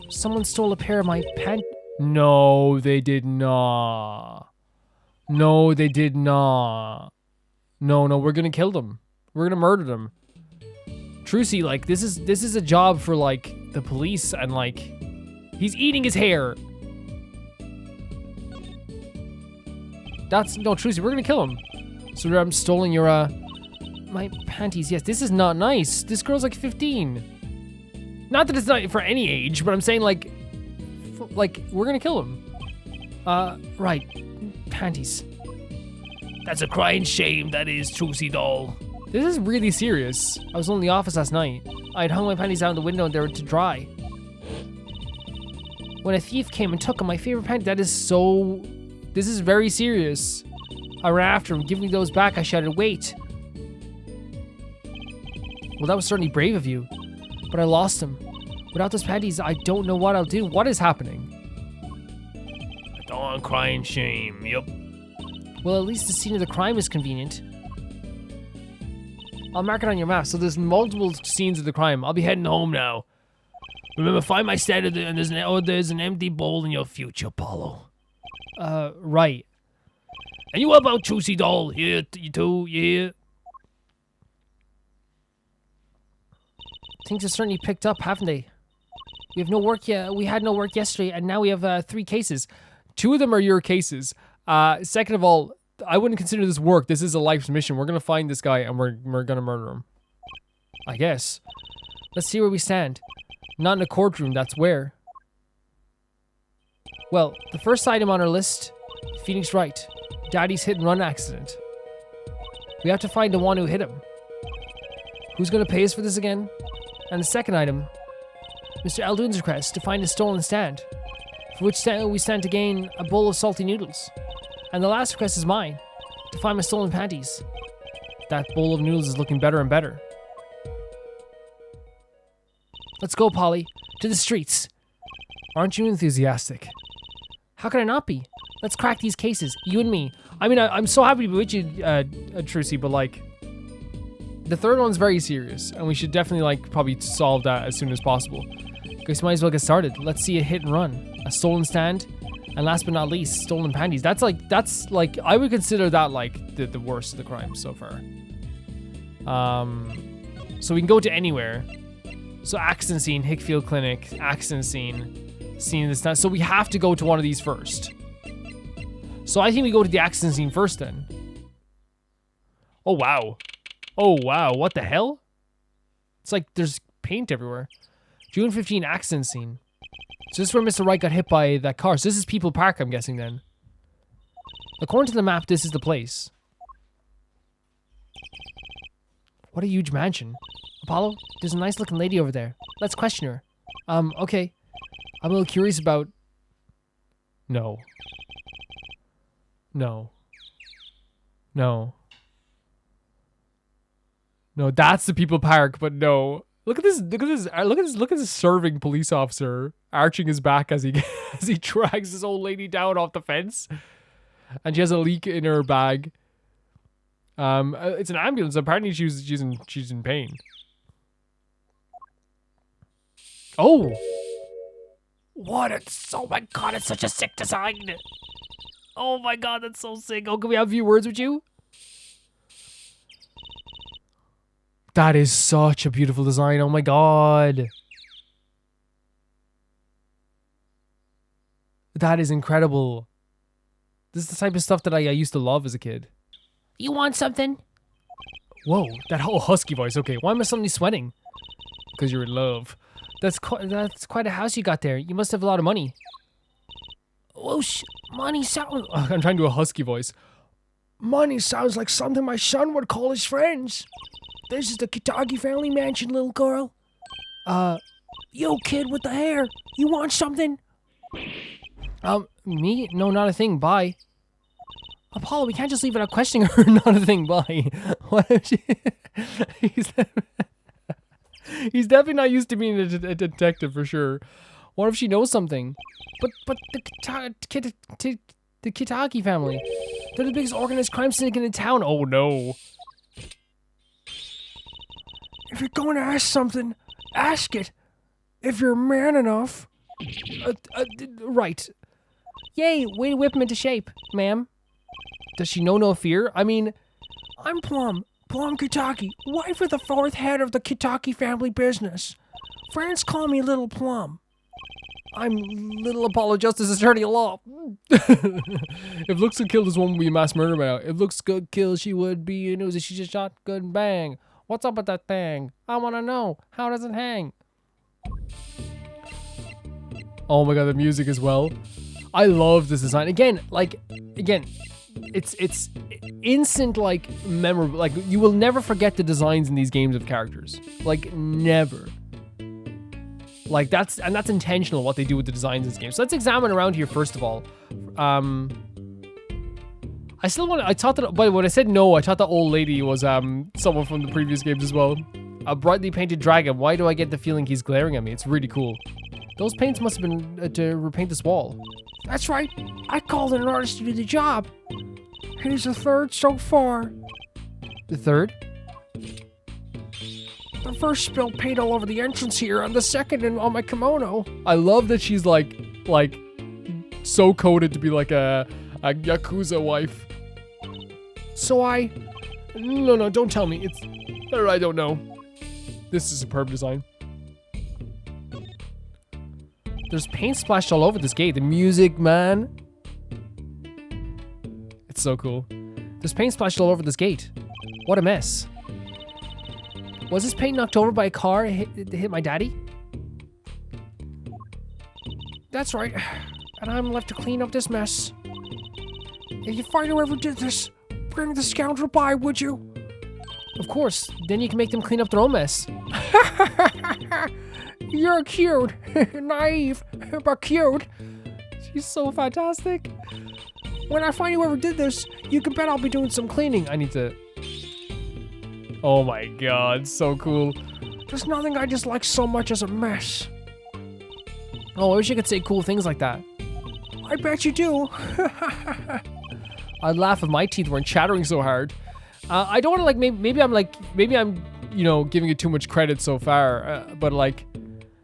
someone stole a pair of my pants. No, they did not. No, we're gonna kill them. We're gonna murder them. Trucy, like, this is a job for, like, the police, and, like, he's eating his hair. No, Trucy, we're gonna kill him. So I'm stealing your, My panties, yes. this is not nice. This girl's, like, 15. Not that it's not for any age, but I'm saying, like, we're gonna kill him. Right. Panties. That's a crying shame, that is, Trucy doll. This is really serious. I was in the office last night. I had hung my panties out the window and they were to dry. When a thief came and took my favorite panties, This is very serious. I ran after him. Give me those back, I shouted, wait. Well, that was certainly brave of you. But I lost him. Without those panties, I don't know what I'll do. What is happening? A darn crying shame, yup. Well, at least the scene of the crime is convenient. I'll mark it on your map. So there's multiple scenes of the crime. I'll be heading home now. Remember, find my stand and there's an empty bowl in your future, Paulo. Right. And you help out Trucy doll. Here, you too, you here? Things have certainly picked up, haven't they? We have no work yet. We had no work yesterday, and now we have 3 cases. 2 of them are your cases. Second of all, I wouldn't consider this work. This is a life's mission. We're gonna find this guy and we're gonna murder him. I guess. Let's see where we stand. Not in a courtroom, that's where. Well, the first item on our list, Phoenix Wright, Daddy's hit and run accident. We have to find the one who hit him. Who's gonna pay us for this again? And the second item, Mr. Eldoon's request to find a stolen stand, for which we stand to gain a bowl of salty noodles. And the last request is mine, to find my stolen panties. That bowl of noodles is looking better and better. Let's go, Polly, to the streets. Aren't you enthusiastic? How can I not be? Let's crack these cases, you and me. I mean, I'm so happy to be with you, Trucy, but, like, the third one's very serious, and we should definitely, like, probably solve that as soon as possible. Guess we might as well get started. Let's see a hit and run, a stolen stand, and last but not least, stolen panties. That's like, I would consider that, like, the worst of the crimes so far. So we can go to anywhere. So accident scene, Hickfield Clinic, accident scene of the stand. So we have to go to one of these first. So I think we go to the accident scene first then. Oh, wow. Oh, wow. What the hell? It's like there's paint everywhere. June 15, accident scene. So this is where Mr. Wright got hit by that car. So this is People Park, I'm guessing then. According to the map, this is the place. What a huge mansion. Apollo, there's a nice looking lady over there. Let's question her. Okay. I'm a little curious about... No. No. No. No, that's the people park, but no. Look at this, look at this, look at this serving police officer arching his back as he as he drags this old lady down off the fence. And she has a leak in her bag. It's an ambulance. Apparently she's in pain. Oh! What? Oh my god, it's such a sick design. Oh my god, that's so sick. Oh, can we have a few words with you? That is such a beautiful design. Oh my god. That is incredible. This is the type of stuff that I used to love as a kid. You want something? Whoa, that whole husky voice. Okay, why am I suddenly sweating? Because you're in love. That's quite a house you got there. You must have a lot of money. Whoosh, money sound. I'm trying to do a husky voice. Money sounds like something my son would call his friends. This is the Kitagi family mansion, little girl. Yo, kid with the hair, you want something? Me? No, not a thing. Bye. Apollo, we can't just leave without questioning her. Not a thing. Bye. What if she... He's definitely not used to being a detective for sure. What if she knows something? But the Kitagi family, they're the biggest organized crime syndicate in town. Oh no. If you're going to ask something, ask it. If you're man enough. Right. Yay, way to whip him into shape, ma'am. Does she know no fear? I mean, I'm Plum Kitaki, wife of the fourth head of the Kitaki family business. Friends call me Little Plum. I'm Little Apollo Justice Attorney at Law. If looks could kill, this woman would be a mass murder by now. If looks could kill, she would be a Uzi. She just shot good bang. What's up with that thing? I want to know. How does it hang? Oh my god, the music as well. I love this design. Again, it's instant, like, memorable. Like, you will never forget the designs in these games of characters. Like, never. Like, that's intentional, what they do with the designs in this game. So let's examine around here first of all. I thought that, but when I said no, I thought the old lady was someone from the previous games as well. A brightly painted dragon. Why do I get the feeling he's glaring at me? It's really cool. Those paints must have been to repaint this wall. That's right. I called in an artist to do the job. He's the third so far. The third? The first spilled paint all over the entrance here, and the second on my kimono. I love that she's like so coded to be like a Yakuza wife. So No, don't tell me. It's... I don't know. This is a superb design. There's paint splashed all over this gate. The music, man. It's so cool. There's paint splashed all over this gate. What a mess. Was this paint knocked over by a car hit my daddy? That's right. And I'm left to clean up this mess. If you find whoever did this, bring the scoundrel by, would you? Of course. Then you can make them clean up their own mess. You're cute. Naive, but cute. She's so fantastic. When I find whoever did this, you can bet I'll be doing some cleaning. I need to... Oh my god, so cool. There's nothing I dislike so much as a mess. Oh, I wish I could say cool things like that. I bet you do. I'd laugh if my teeth weren't chattering so hard. I don't want to, like, maybe I'm, you know, giving it too much credit so far, but like,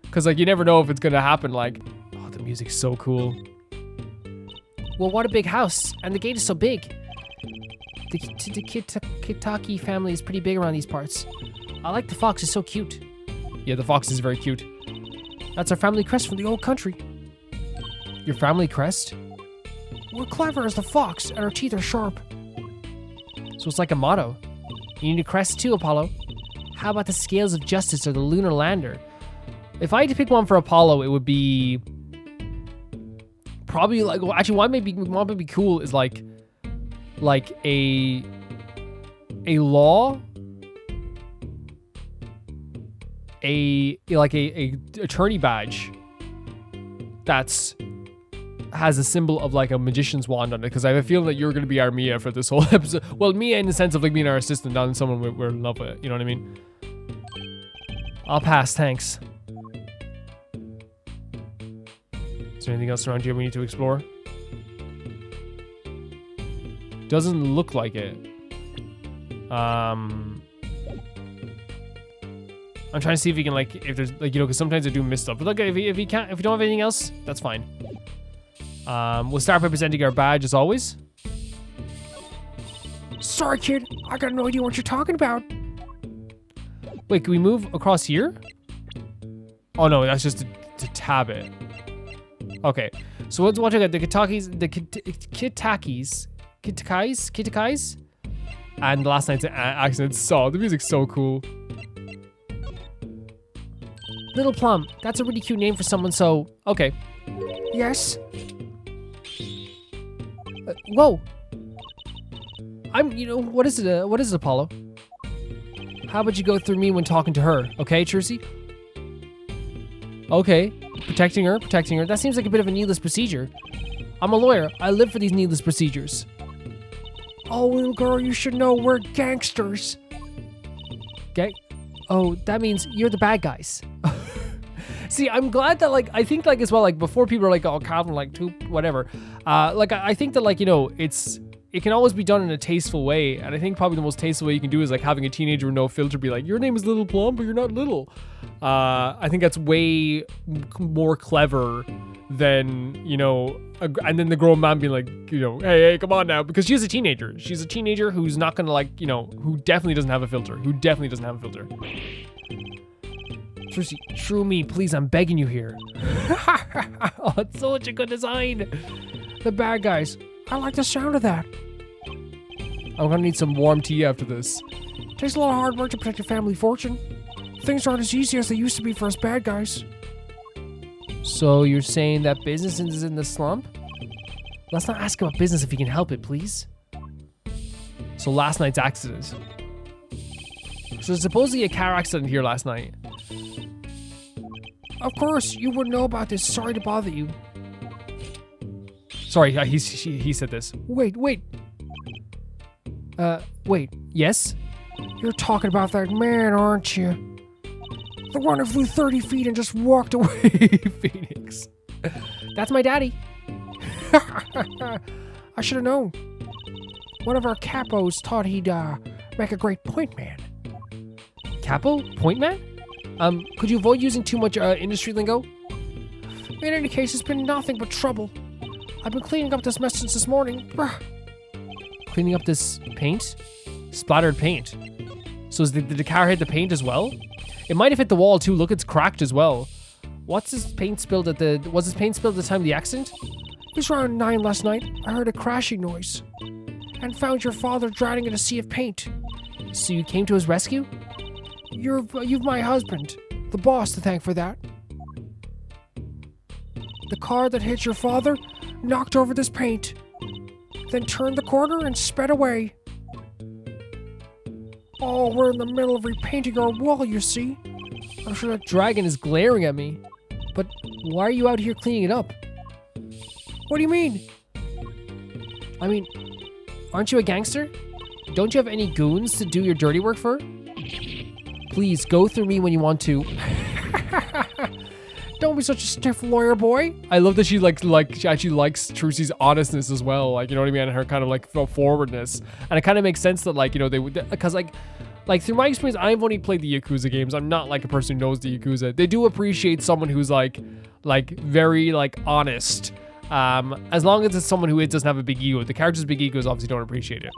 because like you never know if it's gonna happen. Like, oh, the music's so cool. Well, what a big house, and the gate is so big. The Kitaki family is pretty big around these parts. I like the fox, it's so cute. Yeah, the fox is very cute. That's our family crest from the old country. Your family crest? We're clever as the fox, and our teeth are sharp. So it's like a motto. You need a crest too, Apollo. How about the scales of justice or the lunar lander? If I had to pick one for Apollo, it would be... Probably like... Well, actually, what might be cool is like... like a law, a attorney badge that's has a symbol of like a magician's wand on it, because I have a feeling that you're going to be our Mia for this whole episode. Well, Mia in the sense of like being our assistant, not in someone we're in love with. You know what I mean? I'll pass, thanks. Is there anything else around here we need to explore? Doesn't look like it. I'm trying to see if we can like, if there's like, you know, because sometimes I do miss stuff. But look, if you don't have anything else, that's fine. We'll start by presenting our badge as always. Sorry, kid. I got no idea what you're talking about. Wait, can we move across here? Oh no, that's just to tab it. Okay, so let's watch again. The Kitakais, and last night's accident. So the music's so cool. Little Plum. That's a really cute name for someone. So okay. Yes? Whoa. You know, what is it? What is it, Apollo? How about you go through me when talking to her, okay, Trucy? Okay, protecting her. That seems like a bit of a needless procedure. I'm a lawyer. I live for these needless procedures. Oh, little girl, you should know we're gangsters. Oh, that means you're the bad guys. See, I'm glad that, like, I think, like, as well, like, before people are like, oh, Calvin, like, whatever. Like, I think that, like, you know, it can always be done in a tasteful way. And I think probably the most tasteful way you can do is, like, having a teenager with no filter be like, your name is Little Plum, but you're not little. I think that's way more clever than, you know, and then the grown man being like, you know, hey, come on now. Because she's a teenager. She's a teenager who's not going to, like, you know, who definitely doesn't have a filter. Trucy, true me, please, I'm begging you here. Oh, it's such a good design. The bad guys. I like the sound of that. I'm gonna need some warm tea after this. Takes a lot of hard work to protect your family fortune. Things aren't as easy as they used to be for us bad guys. So you're saying that business is in the slump? Let's not ask about business if he can help it, please. So last night's accident. So there's supposedly a car accident here last night. Of course, you wouldn't know about this. Sorry to bother you. Sorry, he said this. Wait. Wait, yes? You're talking about that man, aren't you? The one who flew 30 feet and just walked away. Phoenix. That's my daddy. I should have known. One of our capos thought he'd make a great point man. Capo? Point man? Could you avoid using too much industry lingo? In any case, it's been nothing but trouble. I've been cleaning up this mess since this morning. Cleaning up this paint? Splattered paint. So did the car hit the paint as well? It might have hit the wall too. Look, it's cracked as well. Was his paint spilled at the time of the accident? It was around 9 last night. I heard a crashing noise and found your father drowning in a sea of paint. So you came to his rescue? You've my husband, the boss, to thank for that. The car that hit your father knocked over this paint, then turned the corner and sped away. Oh, we're in the middle of repainting our wall, you see. I'm sure that dragon is glaring at me. But why are you out here cleaning it up? What do you mean? I mean, aren't you a gangster? Don't you have any goons to do your dirty work for? Please, go through me when you want to. Don't be such a stiff lawyer boy. I love that she she actually likes Trucy's honestness as well. Like, you know what I mean? And her kind of like forwardness. And it kind of makes sense that, like, you know, they would, because like through my experience, I've only played the Yakuza games. I'm not like a person who knows the Yakuza. They do appreciate someone who's like very like honest. As long as it's someone who doesn't have a big ego. The characters with big egos obviously don't appreciate it.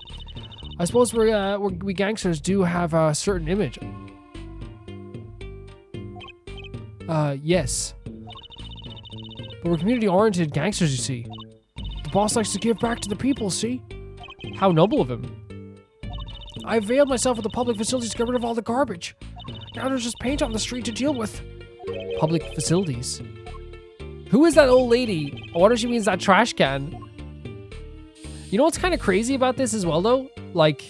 I suppose we gangsters do have a certain image. Yes. But we're community-oriented gangsters, you see. The boss likes to give back to the people, see? How noble of him. I availed myself of the public facilities to get rid of all the garbage. Now there's just paint on the street to deal with. Public facilities? Who is that old lady? I wonder if she means that trash can. You know what's kind of crazy about this as well, though? Like,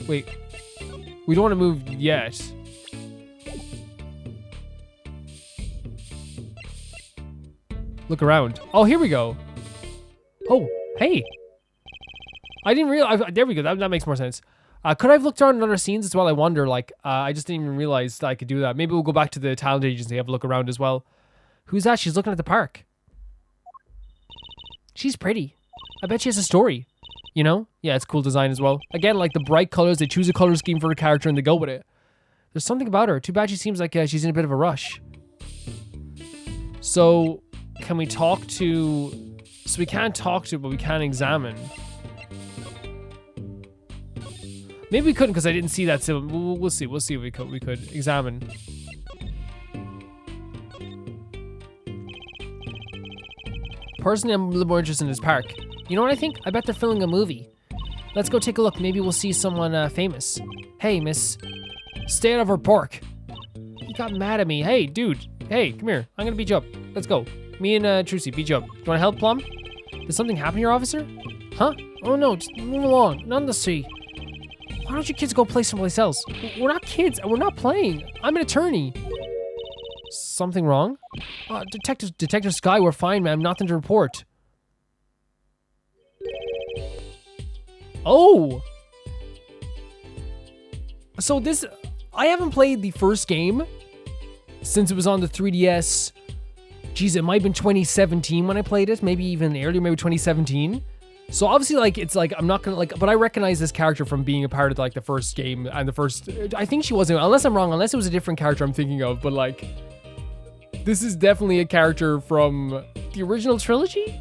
wait. We don't want to move yet. Look around. Oh, here we go. Oh, hey. I didn't realize. There we go. That makes more sense. Could I have looked around in other scenes as well? I wonder. Like, I just didn't even realize that I could do that. Maybe we'll go back to the talent agency, have a look around as well. Who's that? She's looking at the park. She's pretty. I bet she has a story. You know? Yeah, it's cool design as well. Again, like the bright colors. They choose a color scheme for a character and they go with it. There's something about her. Too bad she seems like she's in a bit of a rush. So, can we talk to... So we can't talk to, but we can examine. Maybe we couldn't because I didn't see that symbol. We'll see. We'll see if we could examine. Personally, I'm a little more interested in this park. You know what I think? I bet they're filming a movie. Let's go take a look. Maybe we'll see someone famous. Hey, miss. Stay out of our park. He got mad at me. Hey, dude. Hey, come here. I'm gonna beat you up. Let's go. Me and Trucy beat you up. Do you wanna help, Plum? Did something happen here, officer? Huh? Oh no, just move along. None to see. Why don't you kids go play someplace else? We're not kids, and we're not playing. I'm an attorney. Something wrong? Detective Sky, we're fine, ma'am. Nothing to report. Oh! So this... I haven't played the first game since it was on the 3DS. Jeez, it might have been 2017 when I played it. Maybe even earlier, maybe 2017. So obviously, like, it's like, I'm not gonna, like, but I recognize this character from being a part of, like, the first game and the first, I think she wasn't, unless I'm wrong, unless it was a different character I'm thinking of, but, like, this is definitely a character from the original trilogy?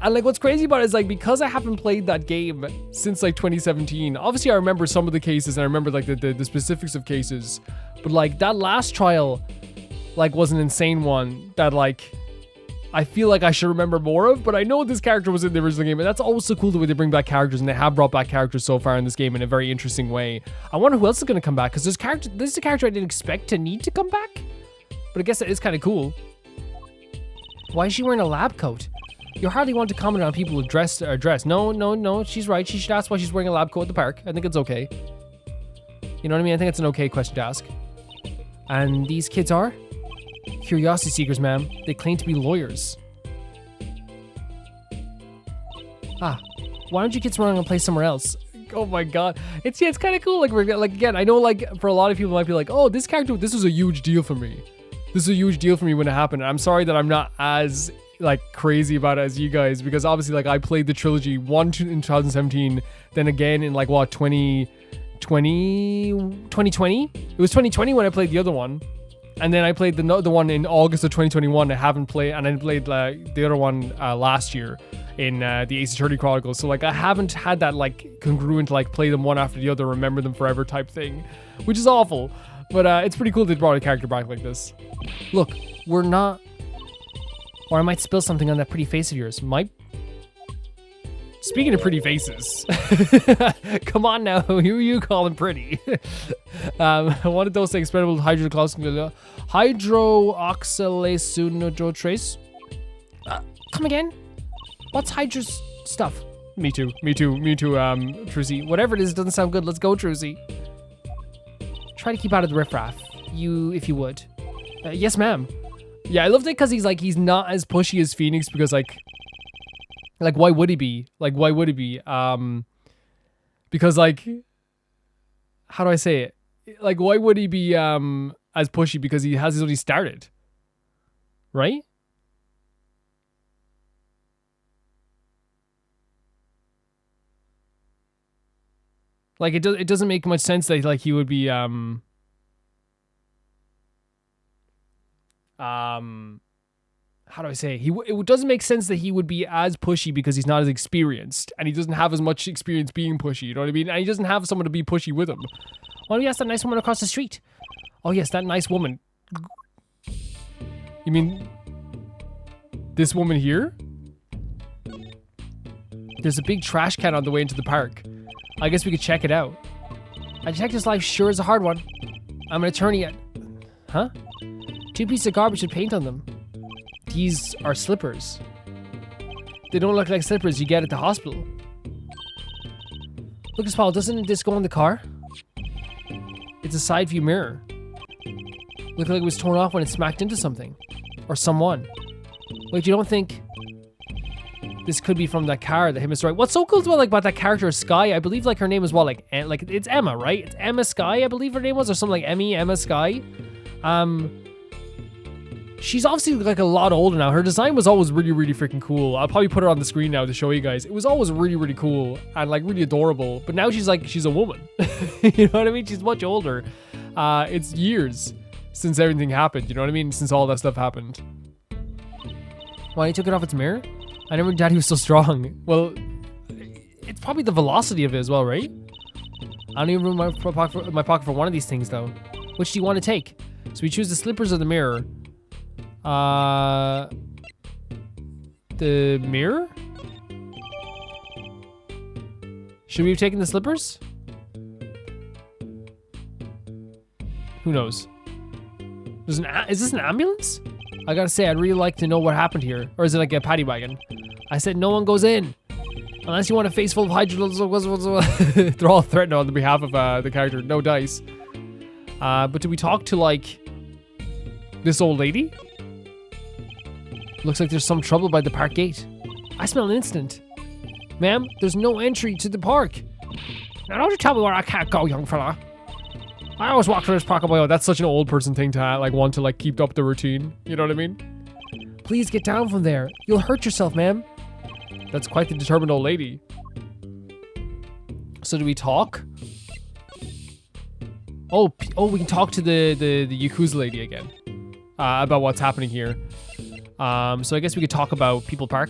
And, like, what's crazy about it is, like, because I haven't played that game since, like, 2017, obviously I remember some of the cases and I remember, like, the specifics of cases, but, like, that last trial, like, was an insane one that, like, I feel like I should remember more of, but I know this character was in the original game, and that's always so cool the way they bring back characters, and they have brought back characters so far in this game in a very interesting way. I wonder who else is going to come back, because this is a character I didn't expect to need to come back, but I guess it is kind of cool. Why is she wearing a lab coat? You hardly want to comment on people who dress. No, she's right. She should ask why she's wearing a lab coat at the park. I think it's okay. You know what I mean? I think it's an okay question to ask. And these kids are? Curiosity seekers, ma'am. They claim to be lawyers. Ah, why don't you kids run and play somewhere else? Oh my god. It's kind of cool. Like again, I know like for a lot of people might be like, oh, this character, this was a huge deal for me. This is a huge deal for me when it happened. I'm sorry that I'm not as like crazy about it as you guys, because obviously like I played the trilogy in 2017, then again in like what 2020? It was 2020 when I played the other one. And then I played the one in August of 2021. I haven't played, and I played the other one last year in the Ace Attorney Chronicles. So like I haven't had that like congruent like play them one after the other, remember them forever type thing, which is awful. But it's pretty cool they brought a character back like this. Look, we're not, or I might spill something on that pretty face of yours. Might. Speaking of pretty faces, come on now, who are you calling pretty? One of those expendable hydroxylaceanotrace. Come again? What's hydros stuff? Me too, Trucy. Whatever it is, doesn't sound good. Let's go, Trucy. Try to keep out of the riffraff, if you would. Yes, ma'am. Yeah, I loved it because he's not as pushy as Phoenix, because like why would he be? Because like, how do I say it? Like, why would he be as pushy? Because he has already started, right? Like it doesn't make much sense that like he would be how do I say? It doesn't make sense that he would be as pushy because he's not as experienced and he doesn't have as much experience being pushy. You know what I mean? And he doesn't have someone to be pushy with him. Oh yes, that nice woman across the street. Oh yes, that nice woman. You mean this woman here? There's a big trash can on the way into the park. I guess we could check it out. A detective's life sure is a hard one. I'm an attorney at... Huh? 2 pieces of garbage with paint on them. These are slippers. They don't look like slippers you get at the hospital. Lucas Paul, doesn't this go in the car? It's a side view mirror. Looked like it was torn off when it smacked into something. Or someone. Wait, you don't think this could be from that car that hit Mr. Wright? What's so cool about that character is Sky? I believe like her name is what? Like it's Emma, right? It's Emma Sky, I believe her name was, or something like Emma Sky. She's obviously like a lot older now. Her design was always really, really freaking cool. I'll probably put her on the screen now to show you guys. It was always really, really cool and like really adorable. But now she's a woman. You know what I mean? She's much older. It's years since everything happened. You know what I mean? Since all that stuff happened. Why, he took it off its mirror? I never knew Daddy was so strong. Well, it's probably the velocity of it as well, right? I don't even remember my pocket for one of these things though. Which do you want to take? So we choose the slippers or the mirror. The mirror? Should we have taken the slippers? Who knows? Is this an ambulance? I gotta say, I'd really like to know what happened here. Or is it like a paddy wagon? I said no one goes in. Unless you want a face full of hydro... They're all threatened on the behalf of the character. No dice. But did we talk to, like, this old lady? Looks like there's some trouble by the park gate. I smell an incident. Ma'am, there's no entry to the park. Now don't you tell me where I can't go, young fella. I always walk through this park on my own. That's such an old person thing to like want to like keep up the routine. You know what I mean? Please get down from there. You'll hurt yourself, ma'am. That's quite the determined old lady. So do we talk? Oh, we can talk to the Yakuza lady again. About what's happening here. So I guess we could talk about People Park.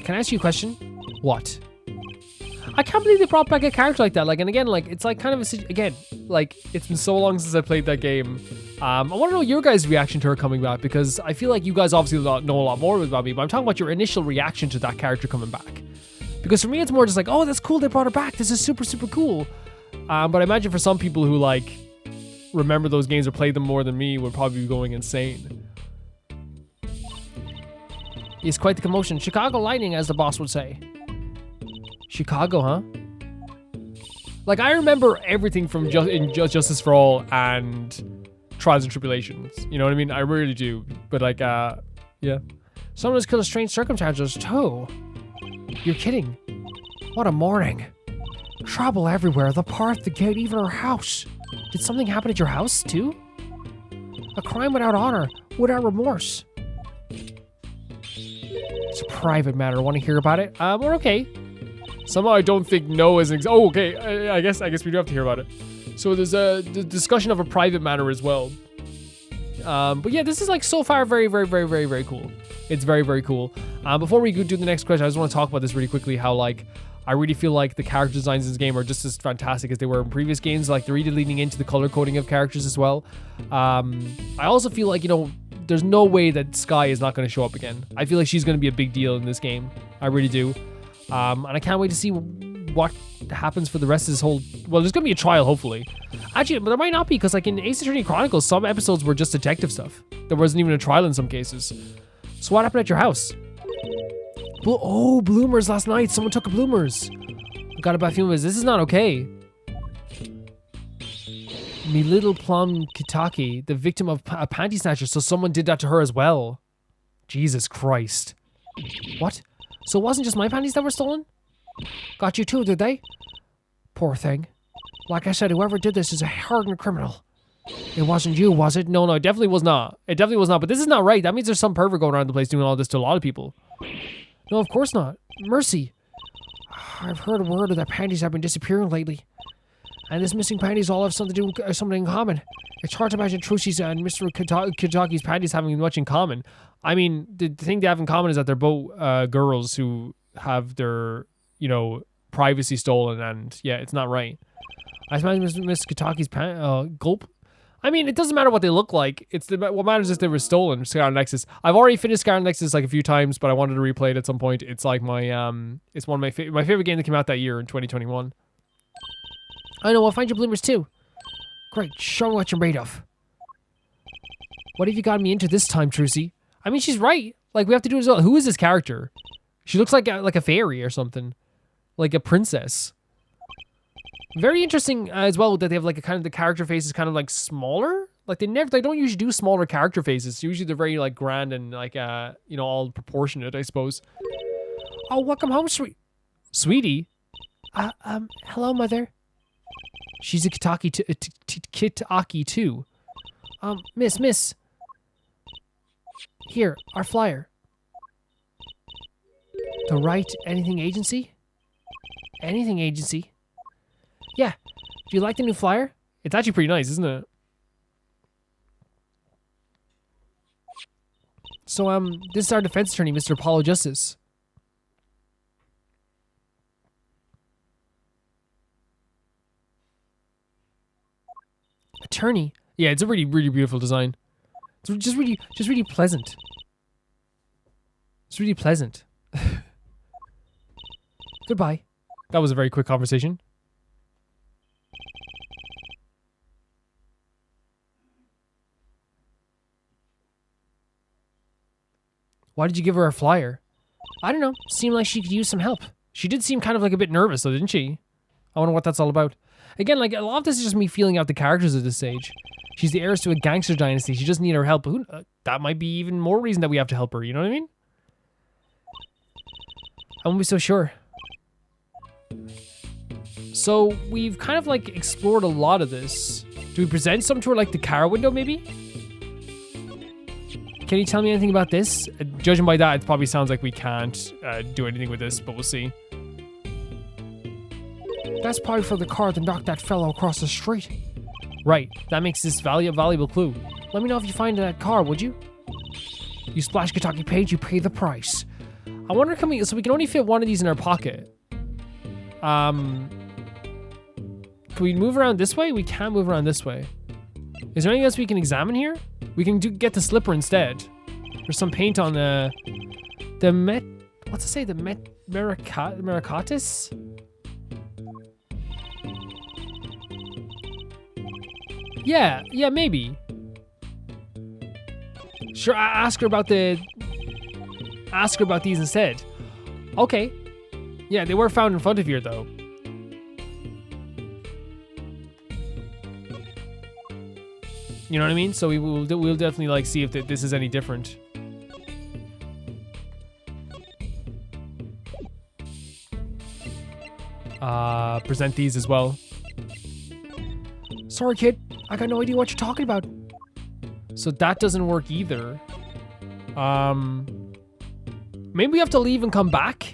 Can I ask you a question? What? I can't believe they brought back a character like that. Like, and again, like, it's like kind of again, like, it's been so long since I played that game. I want to know your guys' reaction to her coming back, because I feel like you guys obviously know a lot more about me, but I'm talking about your initial reaction to that character coming back. Because for me, it's more just like, oh, that's cool, they brought her back. This is super, super cool. But I imagine for some people who, like, remember those games or played them more than me would probably be going insane. It's quite the commotion. Chicago Lightning, as the boss would say. Chicago, huh? Like, I remember everything from Justice for All and Trials and Tribulations. You know what I mean? I really do. But, like, yeah. Someone has killed in strange circumstances, too. You're kidding. What a morning. Trouble everywhere. The park, the gate, even our house. Did something happen at your house, too? A crime without honor, without remorse. It's a private matter. Want to hear about it? We're okay. Somehow I don't think no is oh, okay. I guess we do have to hear about it. So there's the discussion of a private matter as well. But yeah, this is like so far very, very, very, very, very cool. It's very, very cool. Before we do the next question, I just want to talk about this really quickly. How like I really feel like the character designs in this game are just as fantastic as they were in previous games. Like they're really leaning into the color coding of characters as well. I also feel like, you know, there's no way that Sky is not going to show up again. I feel like she's going to be a big deal in this game. I really do. And I can't wait to see what happens for the rest of this whole... Well, there's going to be a trial, hopefully. Actually, but there might not be, because like in Ace Attorney Chronicles, some episodes were just detective stuff. There wasn't even a trial in some cases. So what happened at your house? Oh, bloomers last night. Someone took a bloomers. I got a bad feeling. This is not okay. Me little PLUM Kitaki, the victim of a panty snatcher, so someone did that to her as well. Jesus Christ. What? So it wasn't just my panties that were stolen? Got you too, did they? Poor thing. Like I said, whoever did this is a hardened criminal. It wasn't you, was it? No, it definitely was not. It definitely was not, but this is not right. That means there's some pervert going around the place doing all this to a lot of people. No, of course not. Mercy. I've heard word that panties have been disappearing lately. And this missing panties all have something to do something in common. It's hard to imagine Trucy's and Mr. Kitaki's panties having much in common. I mean, the thing they have in common is that they're both girls who have their, you know, privacy stolen, and yeah, it's not right. I imagine Miss Kitaki's gulp. I mean, it doesn't matter what they look like. What matters is they were stolen. Scarlet Nexus. I've already finished Scarlet Nexus like a few times, but I wanted to replay it at some point. It's like my it's one of my favorite game that came out that year in 2021. I know. I'll find your bloomers too. Great. Show me what you're made of. What have you gotten me into this time, Trucy? I mean, she's right. Like, we have to do it as well. Who is this character? She looks like a fairy or something. like a princess. Very interesting as well that they have like a kind of the character face is kind of like smaller. Like they don't usually do smaller character faces. Usually they're very like grand and like you know, all proportionate, I suppose. Oh, welcome home, Sweetie. Hello, mother. She's a Kitaki too. Miss. Here, our flyer. The Wright Anything Agency? Anything Agency? Yeah. Do you like the new flyer? It's actually pretty nice, isn't it? So, this is our defense attorney, Mr. Apollo Justice. Attorney? Yeah, it's a really, really beautiful design. It's just really pleasant. It's really pleasant. Goodbye. That was a very quick conversation. Why did you give her a flyer? I don't know. Seemed like she could use some help. She did seem kind of like a bit nervous though, didn't she? I wonder what that's all about. Again, like a lot of this is just me feeling out the characters at this stage. She's the heiress to a gangster dynasty. She doesn't need our help. That might be even more reason that we have to help her. You know what I mean? I won't be so sure. So we've kind of like explored a lot of this. Do we present some to her like the car window maybe? Can you tell me anything about this? Judging by that, it probably sounds like we can't do anything with this, but we'll see. That's probably for the car that knocked that fellow across the street. Right, that makes this valuable clue. Let me know if you find that car, would you? You splash Kentucky paid, you pay the price. I wonder, so we can only fit one of these in our pocket. Can we move around this way? We can't move around this way. Is there anything else we can examine here? We can get the slipper instead. There's some paint on what's it say? The Mericatis? Yeah, maybe. Sure, ask her about these instead. Okay. Yeah, they were found in front of here though. You know what I mean? So we'll definitely like see if this is any different. Present these as well. Sorry, kid. I got no idea what you're talking about. So that doesn't work either. Maybe we have to leave and come back.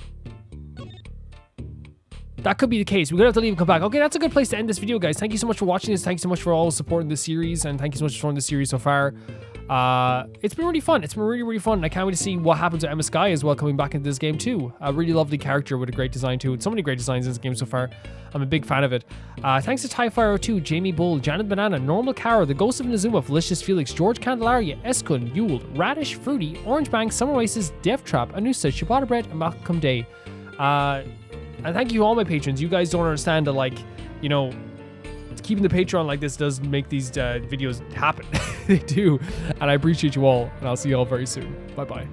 That could be the case. We're gonna have to leave and come back. Okay, that's a good place to end this video, guys. Thank you so much for watching this. Thanks so much for all supporting this series, and thank you so much for supporting this series so far. It's been really fun. It's been really, really fun. And I can't wait to see what happens to Emma Skye as well coming back into this game too. A really lovely character with a great design too. So many great designs in this game so far. I'm a big fan of it. Thanks to TieFire02, Jamie Bull, Janet Banana, Normal Caro, The Ghost of Inazuma, Felicious Felix, George Candelaria, Eskun, Yule, Radish, Fruity, Orange Bank, Summer Oasis, Death Trap, Anusa, Ciabatta Bread, and Malcolm Day. And thank you to all my patrons. You guys don't understand that, like, you know, keeping the Patreon like this does make these videos happen. They do. And I appreciate you all. And I'll see you all very soon. Bye-bye.